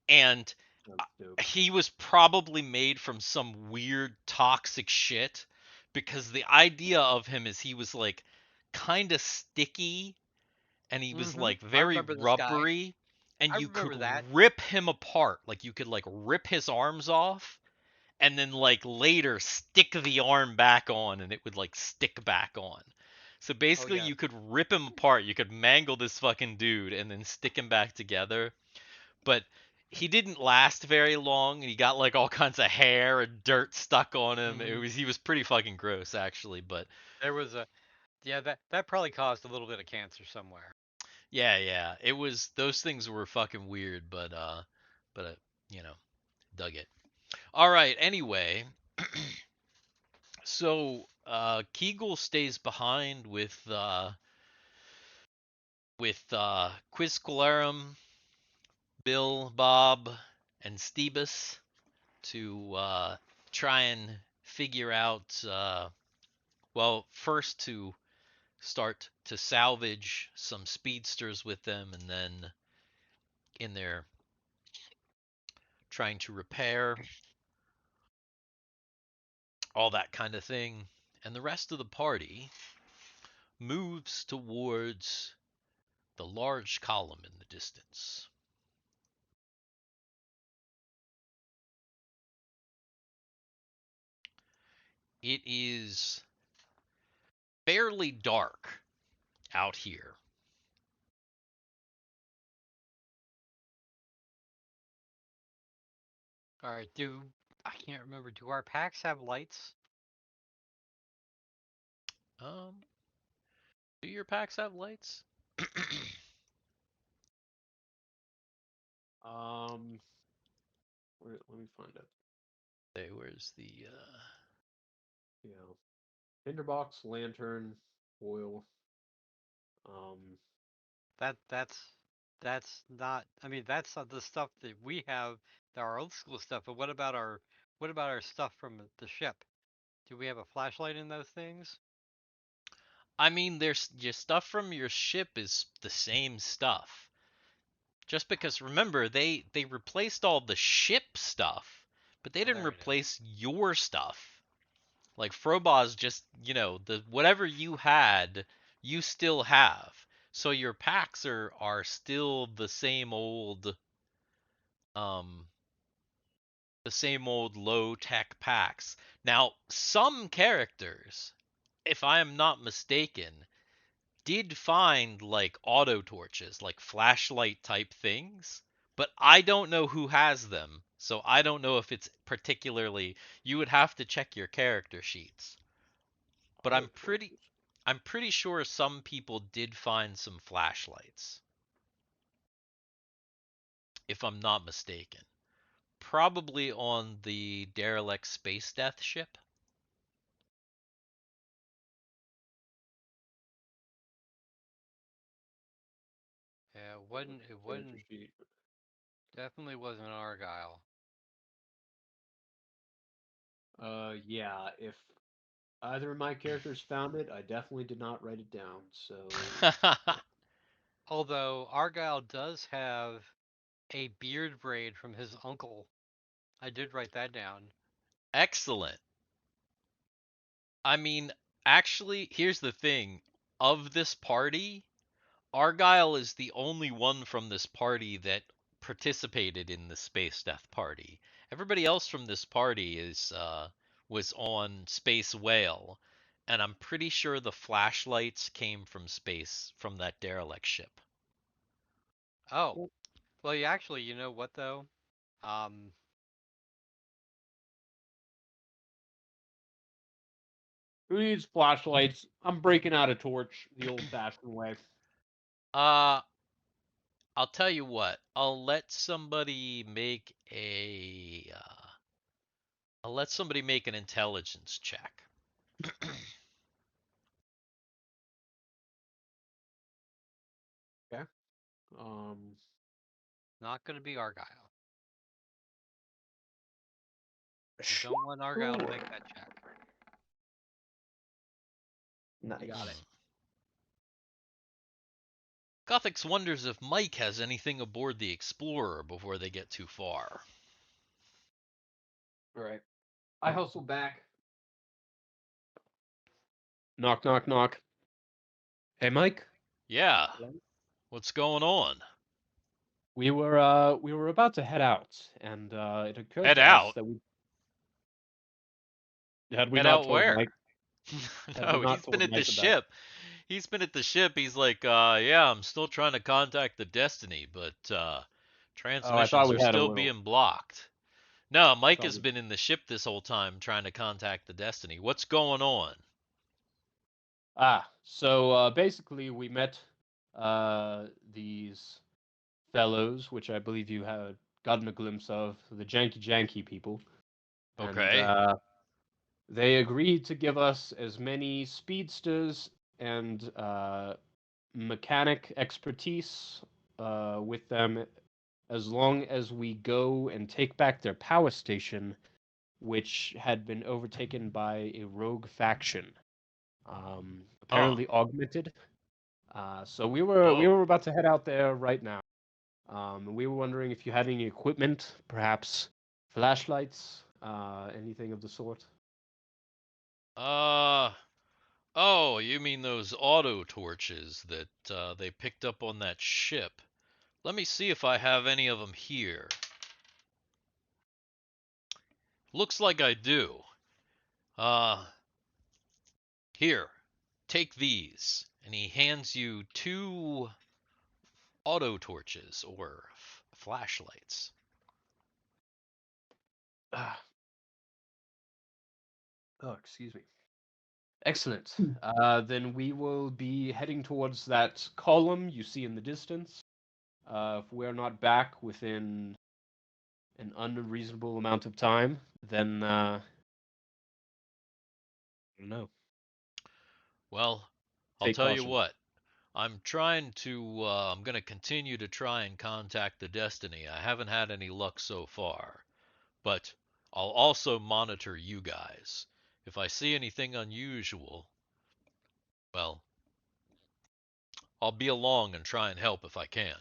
and That's dope. he was probably made from some weird toxic shit because the idea of him is he was like kind of sticky and he was like I very remember this guy. rubbery and I you could remember that. rip him apart. Like you could like rip his arms off and then like later stick the arm back on and it would like stick back on. So basically yeah. you could rip him apart, you could mangle this fucking dude and then stick him back together. But he didn't last very long and he got like all kinds of hair and dirt stuck on him. He was pretty fucking gross actually, but There was a that probably caused a little bit of cancer somewhere. yeah, yeah. It was those things were fucking weird, but you know, dug it. All right, anyway, so Kegal stays behind with Quisquilarum, Bill, Bob, and Stebus to try and figure out well, first to start to salvage some speedsters with them and then in there trying to repair all that kind of thing. And the rest of the party moves towards the large column in the distance. It is fairly dark out here. All right, I can't remember. Do our packs have lights? Do your packs have lights? Let me find it. Hey, where's the Yeah, tinderbox, lantern, oil. That's not. I mean, that's not the stuff that we have, our old school stuff. But what about our stuff from the ship? Do we have a flashlight in those things? I mean, there's your stuff from your ship is the same stuff. Just because remember they replaced all the ship stuff, but they didn't There it is. replace your stuff. Like Froboz's just, you know, the whatever you had, you still have. So your packs are still um the same old low tech packs. Now, some characters, if I am not mistaken, did find like auto torches, like flashlight type things, but I don't know who has them. So I don't know if it's particularly, you would have to check your character sheets. But Auto torches. I'm pretty sure some people did find some flashlights. If I'm not mistaken. Probably on the derelict Space Death ship. Yeah, it wasn't definitely wasn't Argyle. Yeah, if either of my characters found it, I definitely did not write it down. So Although Argyle does have a beard braid from his uncle. I did write that down. Excellent. I mean, actually, here's the thing. Of this party, Argyle is the only one from this party that participated in the Space Death party. Everybody else from this party was on Space Whale, and I'm pretty sure the flashlights came from that derelict ship. Oh, well, you know what though? Um, who needs flashlights? I'm breaking out a torch the old-fashioned way. I'll tell you what. I'll let somebody make an intelligence check. Okay. Um, not gonna be Argyle. You don't want Argyle to make that check. Nice. got it. Guthix wonders if Mike has anything aboard the Explorer before they get too far. All right. I hustle back. Knock, knock, knock. Hey, Mike. Yeah. Hello? What's going on? We were about to head out, and it occurred Head to us out? that we had we Head not out told where? Mike. Had we No, not he's been told at the Mike about. ship. He's been at the ship. He's like, yeah, I'm still trying to contact the Destiny, but Oh, I thought transmissions we are had a still little. being blocked. No, I Mike thought has we. been in the ship this whole time trying to contact the Destiny. What's going on? So basically, we met these fellows, which I believe you had gotten a glimpse of, the Janki-Janki people, and Okay. they agreed to give us as many speedsters and mechanic expertise with them as long as we go and take back their power station, which had been overtaken by a rogue faction, apparently augmented. So we were about to head out there right now. We were wondering if you had any equipment, perhaps flashlights, anything of the sort. Oh, you mean those auto torches that they picked up on that ship? Let me see if I have any of them here. Looks like I do. Here, take these. And he hands you 2 auto torches or flashlights. Oh, excuse me. Excellent. Then we will be heading towards that column you see in the distance. If we're not back within an unreasonable amount of time, then I don't know. Well, I'll Take tell you caution. what. I'm going to continue to try and contact the Destiny. I haven't had any luck so far. But I'll also monitor you guys. If I see anything unusual, well, I'll be along and try and help if I can.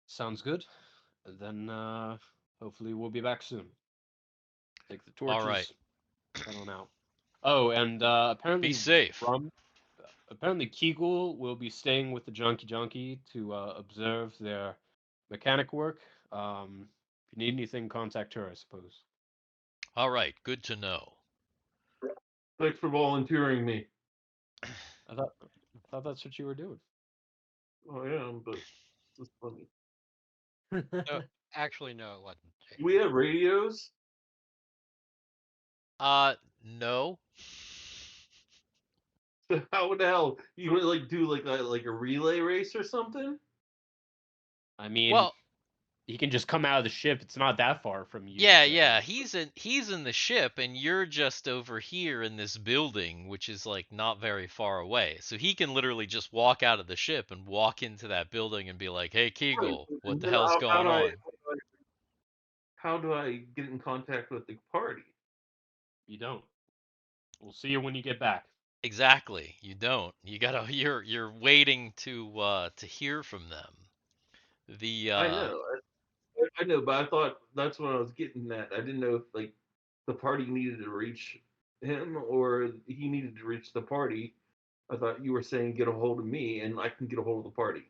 Sounds good. Then hopefully we'll be back soon. Take the All right. torches. Head on out. Oh, and apparently Be safe. apparently Kegal will be staying with the Janki-Janki to observe their mechanic work. If you need anything, contact her, I suppose. All right, good to know. Thanks for volunteering me. I thought that's what you were doing. Oh yeah, but it's funny. No, actually, no, it wasn't. We have radios. No. How the hell you would like do like a relay race or something? I mean, Well, he can just come out of the ship. It's not that far from you. yeah. He's in the ship, and you're just over here in this building, which is like not very far away. So he can literally just walk out of the ship and walk into that building and be like, "Hey, Kegal, what And the then hell's going on?" how do I get in contact with the party? You don't. We'll see you when you get back. Exactly. You don't. You gotta. You're waiting to hear from them. The I know, I know, but I thought that's what I was getting at. I didn't know if like the party needed to reach him or he needed to reach the party. I thought you were saying get a hold of me and I can get a hold of the party.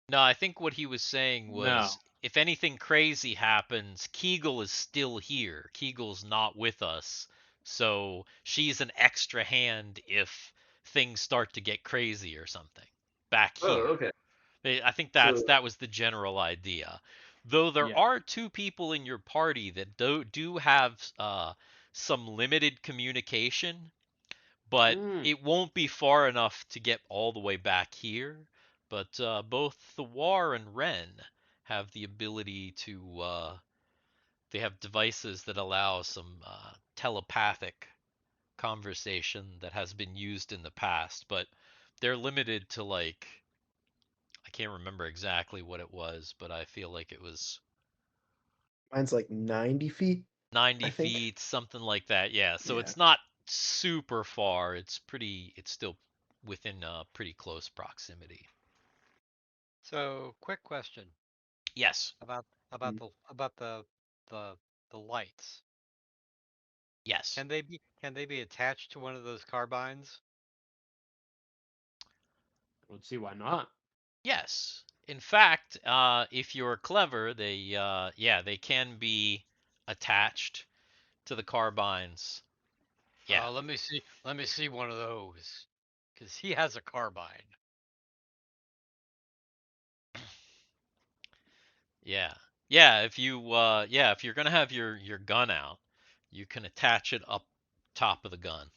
No, I think what he was saying No. was if anything crazy happens, Kegal is still here. Kegal's not with us. So she's an extra hand if things start to get crazy or something back Oh, here. okay. I think So that was the general idea. Though there Yeah. are two people in your party that do have some limited communication, but it won't be far enough to get all the way back here. But both Thiwar and Ren have the ability to. They have devices that allow some telepathic conversation that has been used in the past, but they're limited to like I can't remember exactly what it was, but I feel like it was Mine's like 90 feet, 90 I think. feet, something like that. Yeah, so Yeah. it's not super far. It's still within pretty close proximity. So, quick question Yes. about Mm. the the lights. Yes. Can they be attached to one of those carbines? Let's see why not. Yes. In fact, if you're clever, they can be attached to the carbines. Yeah. Let me see. Let me see one of those, because he has a carbine. Yeah. If you're gonna have your gun out, you can attach it up top of the gun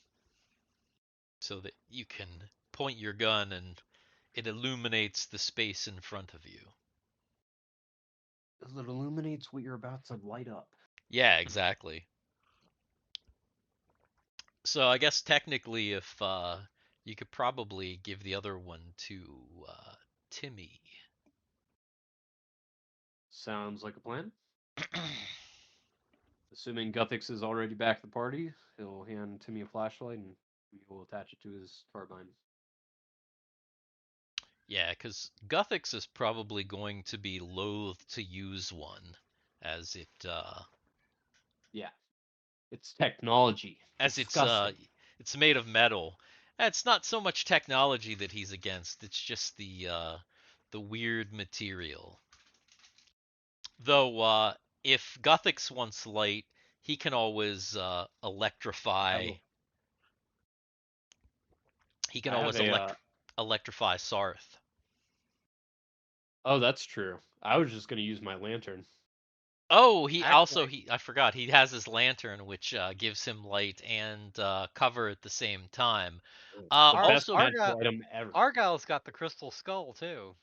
so that you can point your gun and it illuminates the space in front of you. It illuminates what you're about to light up. Yeah, exactly. So I guess technically, if you could probably give the other one to Timmy. Sounds like a plan. Assuming Guthix is already back at the party, he'll hand Timmy a flashlight and he will attach it to his carbine. Yeah, because Guthix is probably going to be loath to use one, as it Yeah. It's technology. as Disgusting. it's made of metal. It's not so much technology that he's against; it's just the weird material. Though, if Guthix wants light, he can always electrify. He can I have always a. electrify Sarth. Oh, that's true. I was just gonna use my lantern. Oh, Actually, I forgot he has his lantern, which gives him light and cover at the same time. The best Also, magical item ever. Argyle's got the crystal skull too.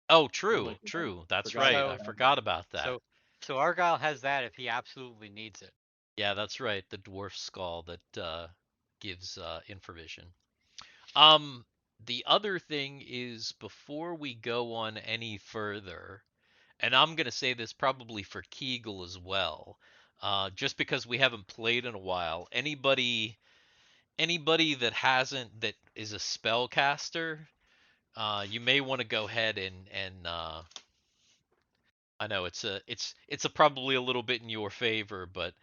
oh, Oh my god. true. That's Forgot right. about I So that. forgot about that. so so Argyle has that if he absolutely needs it. Yeah, that's right. The dwarf skull that gives information. The other thing is before we go on any further, and I'm gonna say this probably for Kegal as well, just because we haven't played in a while. Anybody that is a spellcaster, you may want to go ahead and I know it's a probably a little bit in your favor, but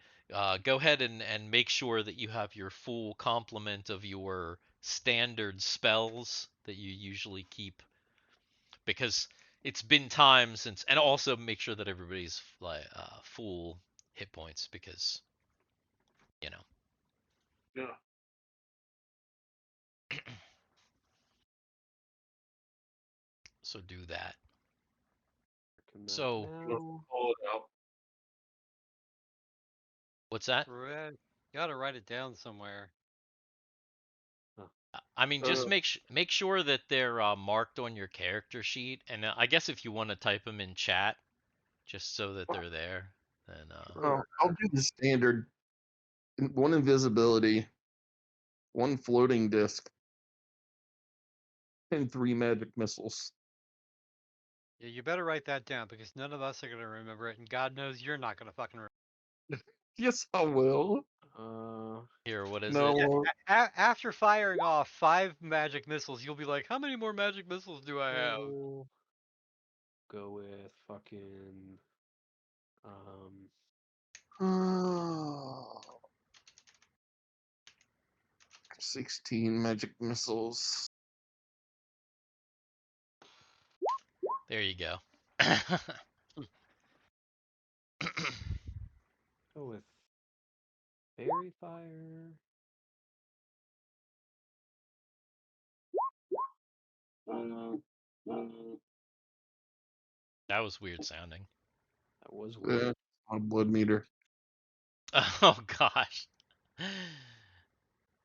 go ahead and make sure that you have your full complement of your standard spells that you usually keep, because it's been time since, and also make sure that everybody's like full hit points because you know. yeah. So do that. So So what's that? Gotta write it down somewhere. I mean, just make sure that they're marked on your character sheet, and I guess if you want to type them in chat, just so that they're there, then. I'll do the standard. One invisibility, one floating disc, and 3 magic missiles. Yeah, you better write that down because none of us are gonna remember it, and God knows you're not gonna fucking remember. Yes, I will. Here, what is No, it? Yeah, after firing off 5 magic missiles, you'll be like, how many more magic missiles do I have? Go with fucking 16 magic missiles. There you go. go with fairy fire. That was weird sounding. That was weird. Yeah, my blood meter. Oh gosh.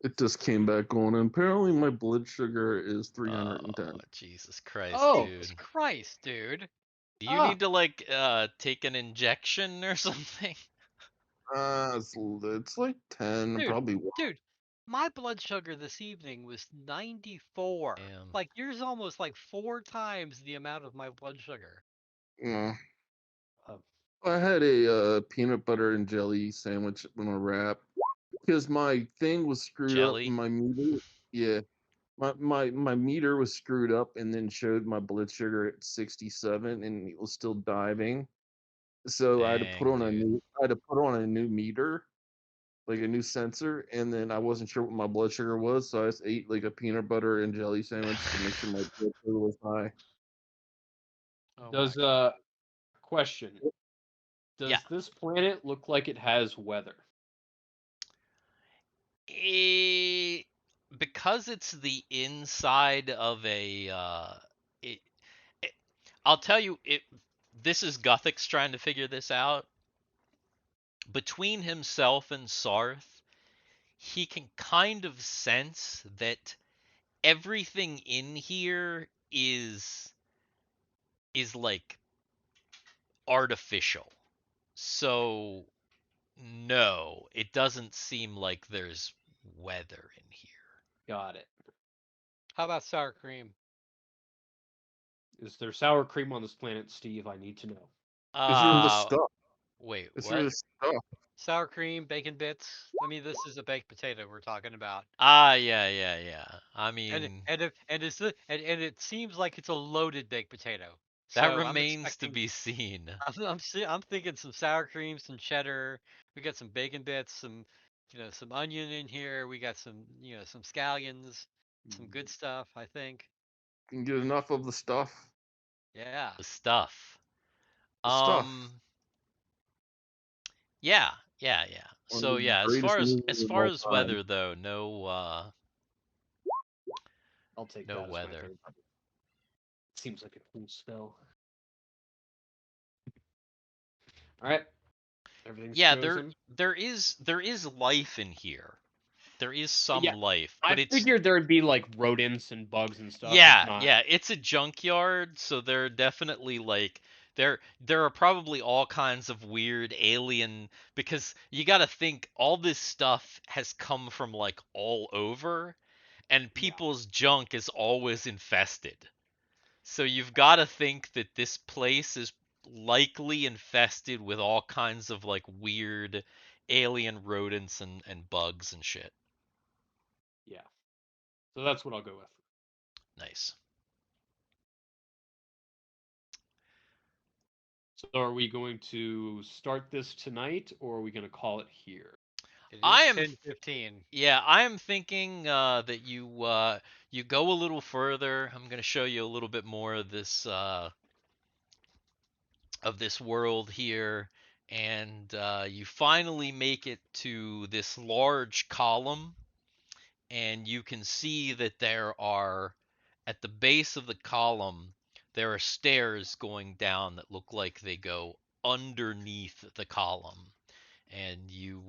It just came back on, and apparently my blood sugar is 310. Oh, Jesus Christ, Oh, dude. Jesus Christ, dude. Do you need to like take an injection or something? It's like 10, Dude, probably. dude, my blood sugar this evening was 94. Damn. Like yours almost like 4 times the amount of my blood sugar. Yeah. I had a peanut butter and jelly sandwich on a wrap because my thing was screwed up Jelly? in my meter. Yeah. My meter was screwed up and then showed my blood sugar at 67 and it was still diving. So I had to put Dang, on dude. a new meter, like a new sensor, and then I wasn't sure what my blood sugar was, so I just ate like a peanut butter and jelly sandwich to make sure my blood sugar was high. Oh Does question. Does this planet look like it has weather? Because it's the inside of a I'll tell you, this is Guthix trying to figure this out. Between himself and Sarth, he can kind of sense that everything in here is like artificial. So no, it doesn't seem like there's weather in here. Got it. How about sour cream? Is there sour cream on this planet, Steve? I need to know. Is there the stuff? Wait, Is what? there the stuff? Sour cream, bacon bits. I mean, this is a baked potato we're talking about. Yeah. I mean, And it seems like it's a loaded baked potato. that So remains to be seen. I'm thinking some sour cream, some cheddar. We got some bacon bits, some onion in here. We got some some scallions, some good stuff. I think. Can get enough of the stuff. Yeah. The stuff. The stuff. Yeah. One So of the yeah, greatest movies as of far all as time. weather though, no I'll take no that weather. as my favorite. Seems like a cool spell. All right. Everything's chosen. there is life in here. There is some Yeah, life, I but it's figured there'd be like rodents and bugs and stuff. yeah, it's a junkyard, so there are definitely like there are probably all kinds of weird alien, because you got to think all this stuff has come from like all over, and people's junk is always infested. So you've got to think that this place is likely infested with all kinds of like weird alien rodents and bugs and shit. Yeah. So that's what I'll go with. Nice. So are we going to start this tonight, or are we going to call it here? I am 10:15. Yeah, I am thinking that you go a little further. I'm going to show you a little bit more of this world here, and you finally make it to this large column, and you can see that there are, at the base of the column, there are stairs going down that look like they go underneath the column, and you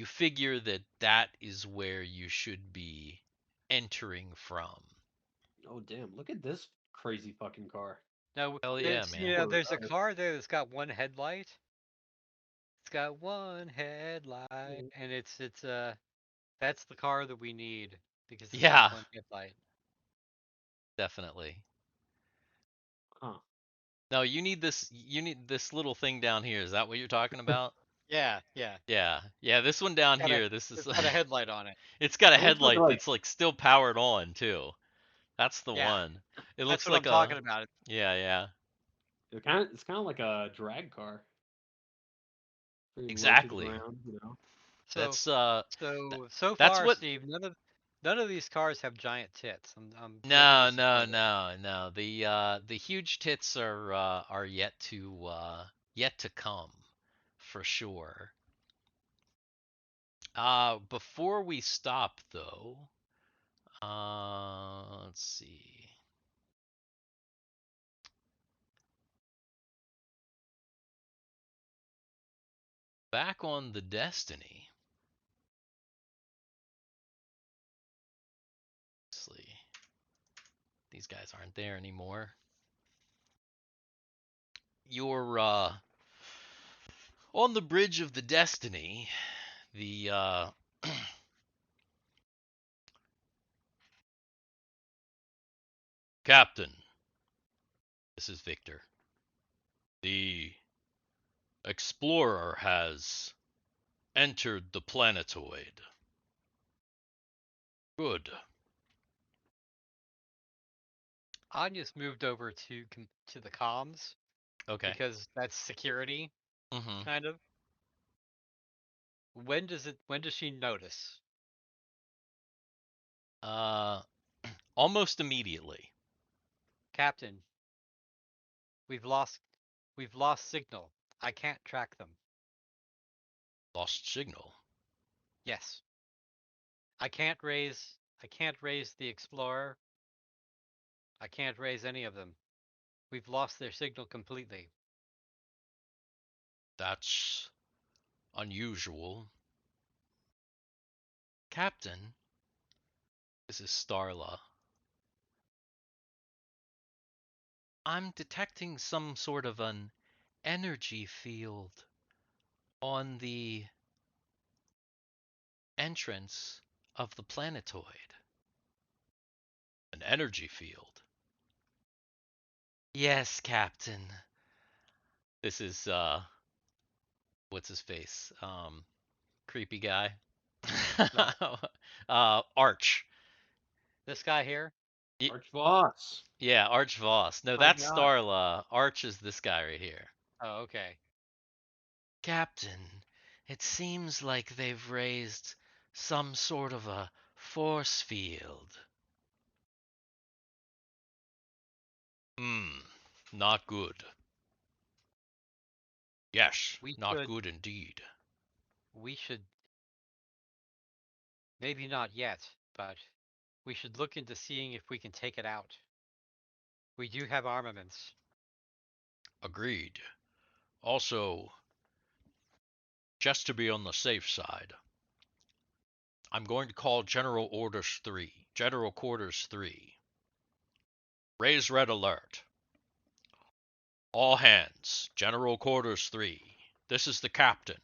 figure that that is where you should be entering from. Oh damn! Look at this crazy fucking car. Now, Hell yeah, man. there's a car there that's got one headlight. It's got one headlight, and it's that's the car that we need because it's Yeah, got one headlight. definitely. Huh. No, you need this little thing down here. Is that what you're talking about? Yeah, yeah. Yeah, this one down here, this is It's got a headlight on it. it's got a It looks like headlight that's like still powered on too. That's the Yeah, one. It that's looks what like I'm talking about. yeah. it's kind of like a drag car. Pretty low to the Exactly. ground, you know. So That's so that's far, what Steve, none of these cars have giant tits. I'm No, really no, disappointed. no. The huge tits are yet to come for sure. Before we stop though, let's see. Back on the Destiny. Obviously, these guys aren't there anymore. You're on the bridge of the Destiny. The Captain. This is Victor. The explorer has entered the planetoid. Good. Anya's moved over to the comms Okay. because that's security, Mm-hmm. kind of. When does she notice? Almost immediately. Captain, we've lost signal. I can't track them. Lost signal. Yes. I can't raise the Explorer. I can't raise any of them. We've lost their signal completely. That's unusual. Captain, this is Starla. I'm detecting some sort of an energy field on the entrance of the planetoid. An energy field? Yes, Captain. This is what's his face? Creepy guy. Arch. This guy here? Arch Voss. Yeah, Arch Voss. No, My that's God. Starla. Arch is this guy right here. Oh, okay. Captain, it seems like they've raised some sort of a force field. Not good. Yes, not good indeed. We should, maybe not yet, but we should look into seeing if we can take it out. We do have armaments. Agreed. Also, just to be on the safe side, I'm going to call General Orders 3. General Quarters 3. Raise red alert. All hands. General Quarters 3. This is the captain.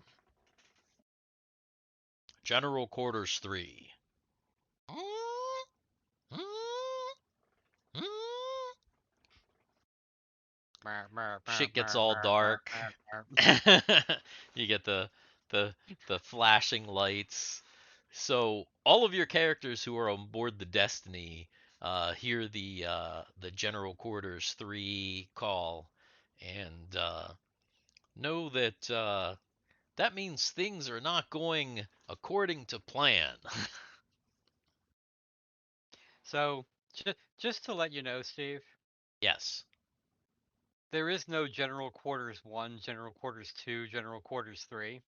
General Quarters 3. Shit gets all dark. You get the flashing lights. So all of your characters who are on board the Destiny hear the General Quarters 3 call, and know that that means things are not going according to plan. So, just to let you know, Steve. Yes. There is no General Quarters 1, General Quarters 2, General Quarters 3.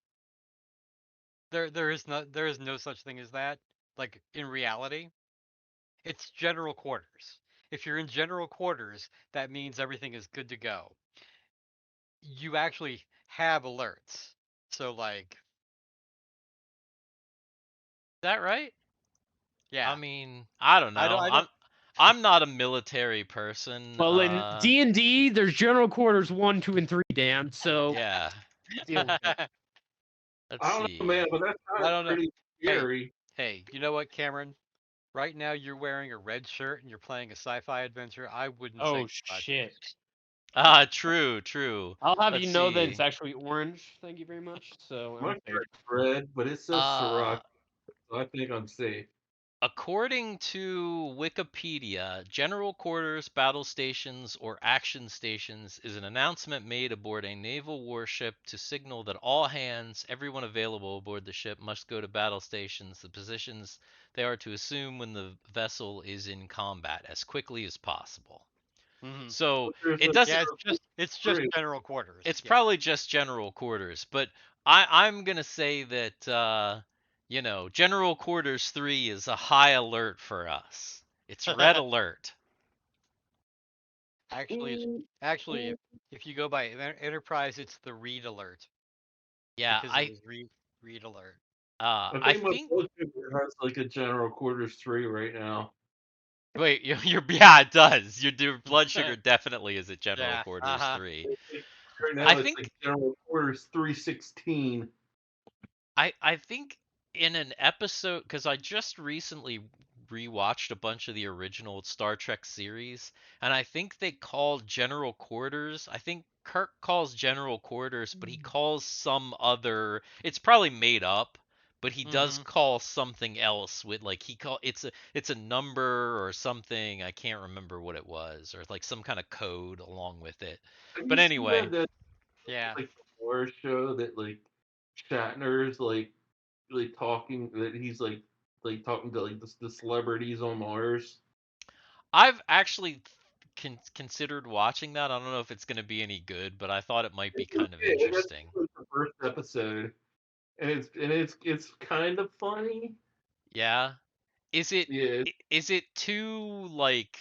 There is no such thing as that. like in reality, it's general quarters. If you're in general quarters, that means everything is good to go. You actually have alerts. So like, Is that right? yeah. I mean, I don't know. I don't. I'm not a military person. Well, in D&D, there's general quarters 1, 2, and 3, Dan. So Yeah. deal with it. Let's I don't know, see. man, but that's I kind of don't know. pretty scary. Hey, you know what, Cameron? Right now you're wearing a red shirt and you're playing a sci-fi adventure. I wouldn't say Oh much. shit! True, true. I'll have Let's you know that it's see. actually orange. Thank you very much. So My I'm safe. shirt's red, but it says Uh, Sirac, so I think I'm safe. According to Wikipedia, general quarters, battle stations, or action stations is an announcement made aboard a naval warship to signal that all hands, everyone available aboard the ship, must go to battle stations, the positions they are to assume when the vessel is in combat, as quickly as possible. Mhm. So But there's it a doesn't. Yeah, it's just three. general quarters. It's Yeah. probably just general quarters, but I'm gonna say that General Quarters 3 is a high alert for us. It's red alert. Actually, if you go by Enterprise, it's the read alert Yeah, because it was read alert. I I think my think. blood sugar has like a general quarters 3 right now. Wait, yeah, it does. Your blood sugar definitely is at General Yeah. Quarters 3. Right now I it's think like general quarters 316. I think in an episode, because I just recently rewatched a bunch of the original Star Trek series, and I think they called General Quarters. I think Kirk calls General Quarters, but he calls some other. It's probably made up, but he does call something else with like it's a number or something. I can't remember what it was, or like some kind of code along with it. Have But you seen anyway, that Yeah. like horror show that like Shatner's like really talking that he's like talking to like the celebrities on Mars? I've actually considered watching that. I don't know if it's going to be any good, but I thought it might be kind of Yeah, that's interesting. like the first episode, and it's kind of funny. Yeah. Is it Yeah, is it too like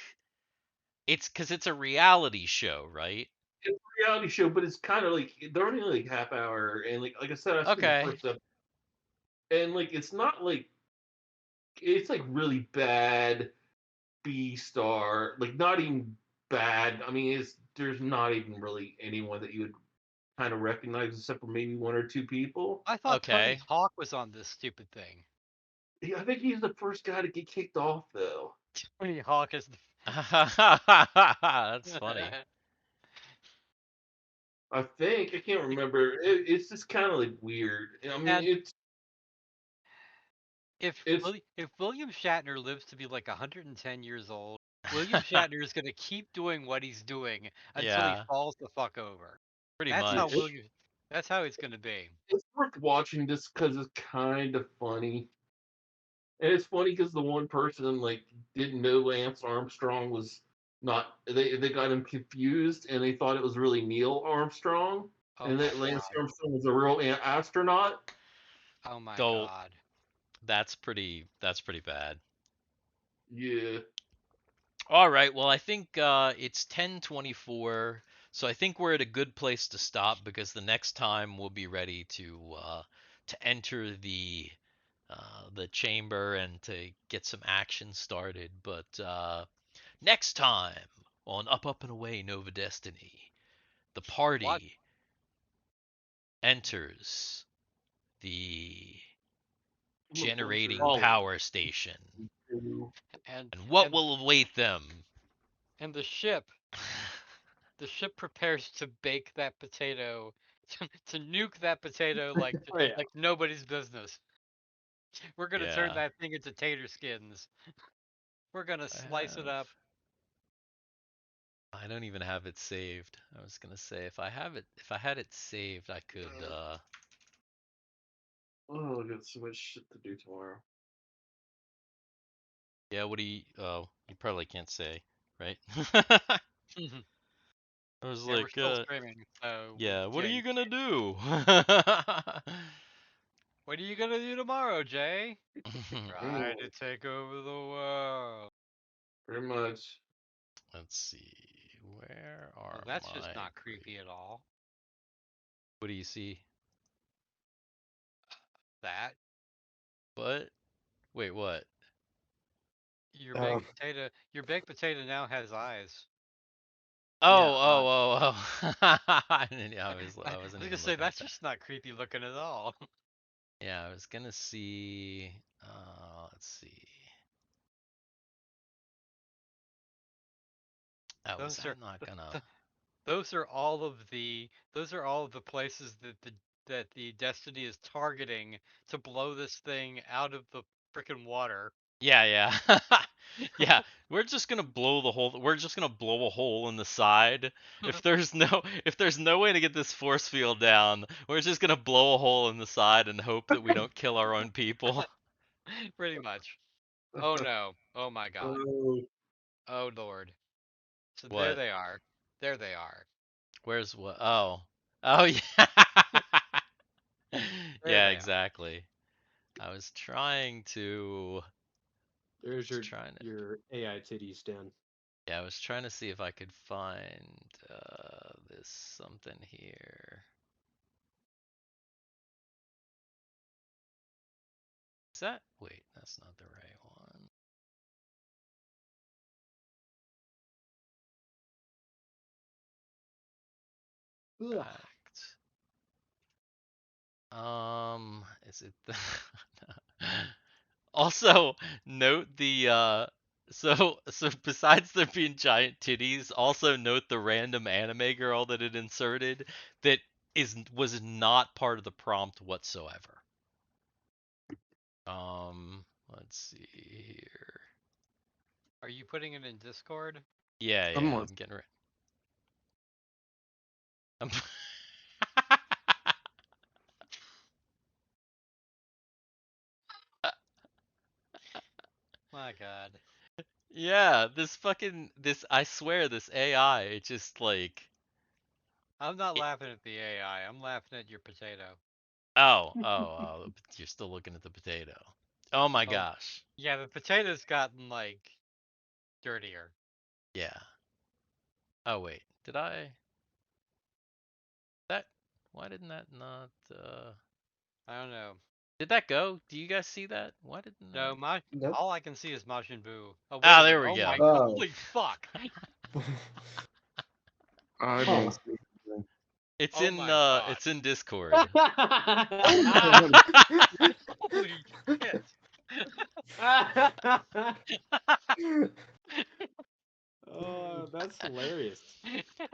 it's cuz it's a reality show, right? it's a reality show, but it's kind of like they're only like half hour, and like I said, I've seen the Okay. first episode, and like it's not like it's like really bad B star, like not even bad. I mean, it's there's not even really anyone that you would kind of recognize except for maybe one or two people. I thought Tony Okay. Hawk was on this stupid thing. I think he's the first guy to get kicked off though. Tony Hawk is the. That's funny. I think I can't remember. It's just kind of like weird. I mean, And it's it's if William Shatner lives to be like 110 years old, William Shatner is gonna keep doing what he's doing until he Yeah, falls the fuck over. pretty That's how much. William. That's how it's gonna be. it's worth watching just because it's kind of funny. And it's funny because the one person like didn't know Lance Armstrong was not. They got him confused and they thought it was really Neil Armstrong, Oh and my that Lance god. Armstrong was a real astronaut. Oh my So god. that's pretty bad. Yeah. All right, well, I think it's 10:24, so I think we're at a good place to stop because the next time we'll be ready to enter the chamber and to get some action started. But next time on Up Up and Away Nova Destiny, the What? party enters the generating Oh, power station, And and what and will await them? and the ship prepares to bake that potato, to nuke that potato oh yeah. like nobody's business. We're gonna turn Yeah. that thing into tater skins. We're gonna I slice it have. up. I don't even have it saved. I was gonna say if I had it saved, I could. Oh, I got so much shit to do tomorrow. Yeah. What do you? Oh, you probably can't say, right? I was Yeah, we're like, still streaming, so yeah. What are yeah, you gonna do? What are you gonna do tomorrow, Jay? Try to take over the world. Pretty much. Let's see. Where are Well, that's my... just not creepy at all. What do you see? That What? Wait, what? your baked potato now has eyes. Oh. I I wasn't was even gonna say looking at that's that. just not creepy looking at all. Yeah, I was gonna see. Let's see. Oh, was Those are that not gonna? those are all of the places that the Destiny is targeting to blow this thing out of the freaking water. Yeah. Yeah, we're just gonna blow the hole. We're just gonna blow a hole in the side. If there's no way to get this force field down, we're just gonna blow a hole in the side and hope that we don't kill our own people. Pretty much. Oh no. Oh my god. Oh, Oh lord. So there What? they are. There they are. Where's what? Oh. Oh yeah. There Yeah, they are. exactly. I was trying to. There's was trying to. your AI titties, Dan. Yeah, I was trying to see if I could find this something here. Is that? Wait, that's not the right one. Fact. Is it the? Also, note the so besides there being giant titties, also note the random anime girl that it inserted that was not part of the prompt whatsoever. Let's see here. Are you putting it in Discord? Yeah, I'm getting ready. My god. Yeah, I swear this AI, it just like I'm not laughing at the AI. I'm laughing at your potato. oh, you're still looking at the potato. Oh my Oh, gosh. yeah, the potato's gotten like dirtier. Yeah. Oh wait, did I? Why didn't that not? I don't know. Did that go? Do you guys see that? Why didn't No, that? Nope. all I can see is Majin Buu. Oh, wait Ah, a there minute. we Oh go. my, Oh. holy fuck. I Huh. didn't see anything. It's Oh in my god. it's in Discord. Holy shit. Oh, that's hilarious.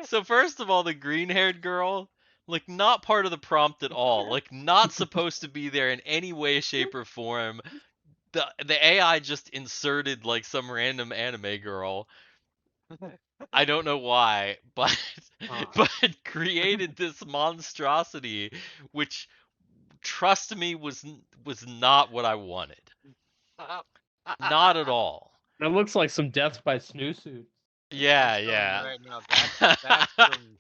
So first of all, the green-haired girl, like not part of the prompt at all. Like not supposed to be there in any way, shape, or form. The AI just inserted like some random anime girl. I don't know why, but but created this monstrosity, which trust me was not what I wanted. Not at all. That looks like some death by snowsuit. Yeah, I'm telling you yeah. right now, that's some...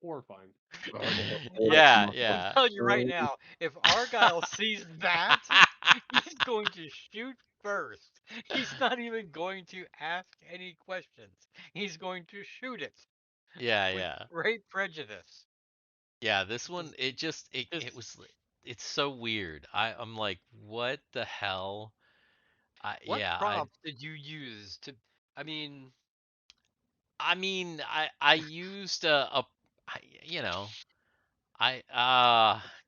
Horrifying. Yeah, I'm yeah. telling you right now, if Argyle sees that, he's going to shoot first. He's not even going to ask any questions. He's going to shoot it. Yeah, With yeah. great prejudice. Yeah, this one it was it's so weird. I'm like, what the hell? What Yeah, prompt did you use to? I mean, I used you know,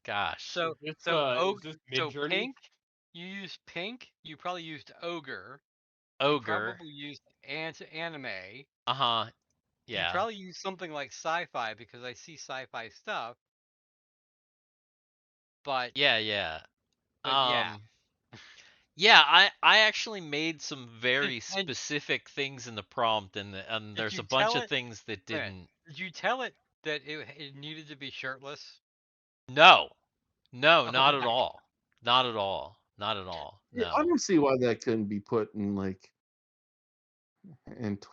gosh. so Is so this so Midjourney? pink. You used pink. You probably used ogre. You Ogre. probably used anime. Uh-huh. You Yeah. probably used something like sci-fi because I see sci-fi stuff. But Yeah, yeah. yeah. Yeah, I actually made some very And specific things in the prompt, and did there's you a bunch tell of it? things that Wait a minute, didn't. did you tell it that it needed to be shirtless? No, no, Oh not at my! all, not at all, not at all. Yeah, I No. don't see why that couldn't be put in like and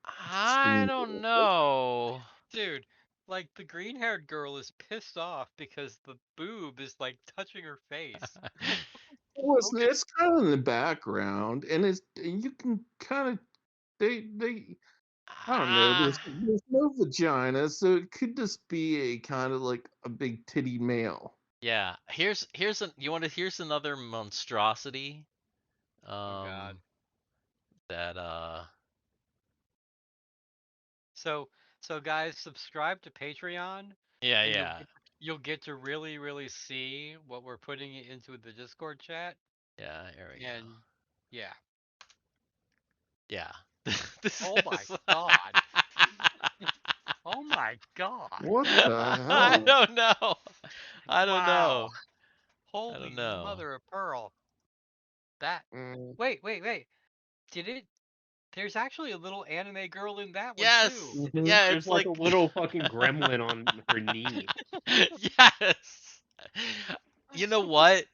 I don't know. Dude, Like the green-haired girl is pissed off because the boob is like touching her face. Well, it's kind of in the background, and you can kind of they I don't know. There's no vagina, so it could just be a kind of like a big titty male. Yeah. Here's here's another monstrosity. Oh God. That So guys, subscribe to Patreon. Yeah, and yeah. You'll get to really see what we're putting into the Discord chat. Yeah, here we go. And yeah. Yeah. This Oh my is... God. Oh my God. What the I hell? don't know. I don't Wow. know. Holy I don't know. mother of pearl. That wait. Did it There's actually a little anime girl in that one Yes. too. Yeah, There's it's like a little fucking gremlin on her knee. Yes. You know what?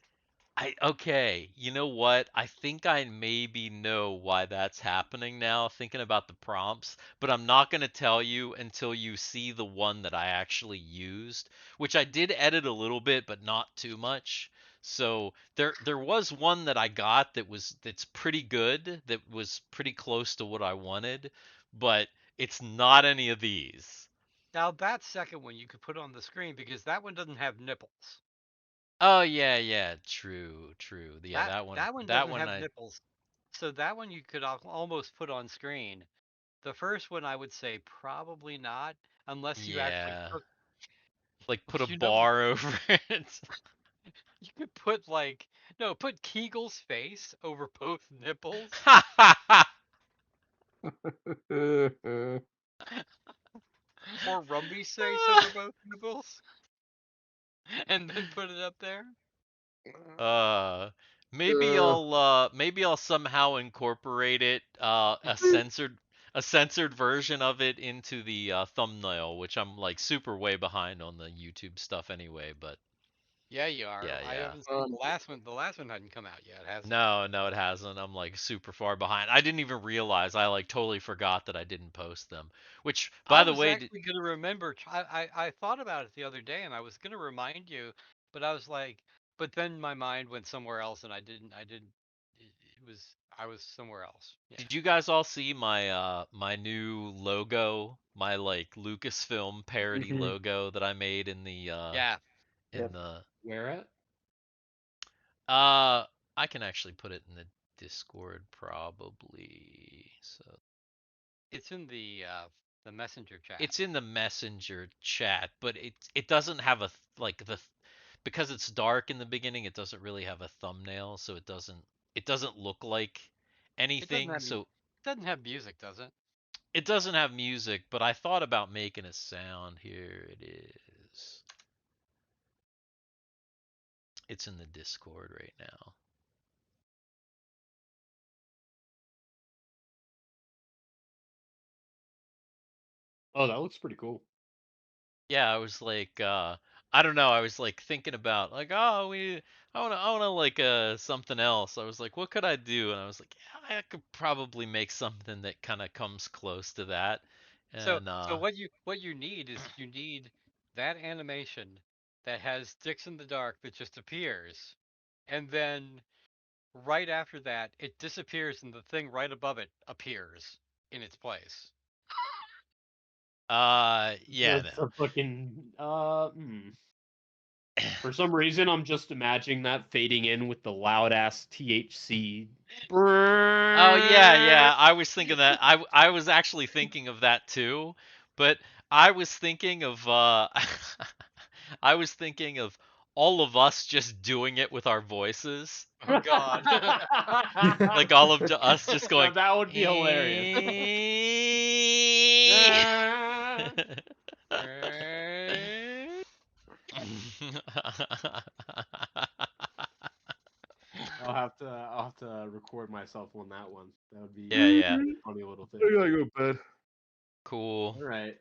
Okay, you know what? I think I maybe know why that's happening now, thinking about the prompts, but I'm not going to tell you until you see the one that I actually used, which I did edit a little bit, but not too much. So there was one that I got that's pretty good, that was pretty close to what I wanted, but it's not any of these. Now that second one you could put on the screen because that one doesn't have nipples. Oh yeah, true. Yeah, That one that doesn't one have nipples. So that one you could almost put on screen. The first one I would say probably not, unless you actually Yeah. took, Like put a you know, bar over it. you could put put Kegal's face over both nipples. Or Rumby's face over both nipples. And then put it up there. Maybe I'll somehow incorporate it a censored version of it into the thumbnail, which I'm like super way behind on the YouTube stuff anyway, but Yeah, you are. yeah. I haven't seen the last one. The last one hadn't come out yet, has it? No, it hasn't. I'm like super far behind. I didn't even realize. I like totally forgot that I didn't post them. Which, by the way, I was actually gonna remember. I thought about it the other day, and I was gonna remind you, but I was like, but then my mind went somewhere else, and I didn't. I was somewhere else. Yeah. did you guys all see my my new logo, my like Lucasfilm parody logo that I made in the Yeah. in the Where at? I can actually put it in the Discord probably. So It's in the messenger chat. it's in the messenger chat, but it doesn't have a like because it's dark in the beginning, it doesn't really have a thumbnail, so it doesn't look like anything. So it doesn't have music, does it? it doesn't have music, but I thought about making a sound. Here it is. It's in the Discord right now. Oh, that looks pretty cool. Yeah, I was like, I don't know. I was like thinking about like, oh, I wanna like something else. I was like, what could I do? And I was like, yeah, I could probably make something that kind of comes close to that. And So what you need is you need that animation that has Dix in the Dark that just appears, and then right after that it disappears and the thing right above it appears in its place. yeah, That's a fucking For some reason, I'm just imagining that fading in with the loud ass THC. Oh yeah. I was thinking that. I was actually thinking of that too, but I was thinking of I was thinking of all of us just doing it with our voices. Oh God! Like all of us just going. No, that would be hilarious. I'll have to record myself on that one. That would be Yeah. a funny little thing. I gotta go to bed. Cool. All right.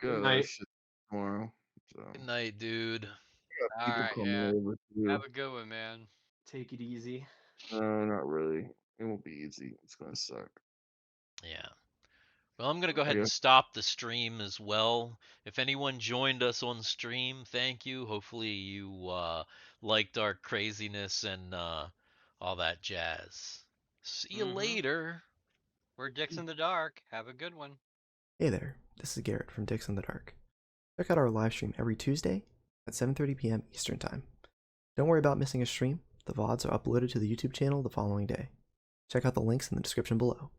Good night. Shit tomorrow. So. Good night, dude. All right, coming over too. have a good one, man. Take it easy. No, not really. It won't be easy. It's gonna suck. Yeah. Well, I'm going to go ahead and stop the stream as well. If anyone joined us on stream, thank you. Hopefully you liked our craziness and all that jazz. See you later. We're Dix in the Dark. Have a good one. Hey there, this is Garrett from Dix in the Dark. Check out our live stream every Tuesday at 7:30 p.m. Eastern Time. Don't worry about missing a stream. The VODs are uploaded to the YouTube channel the following day. Check out the links in the description below.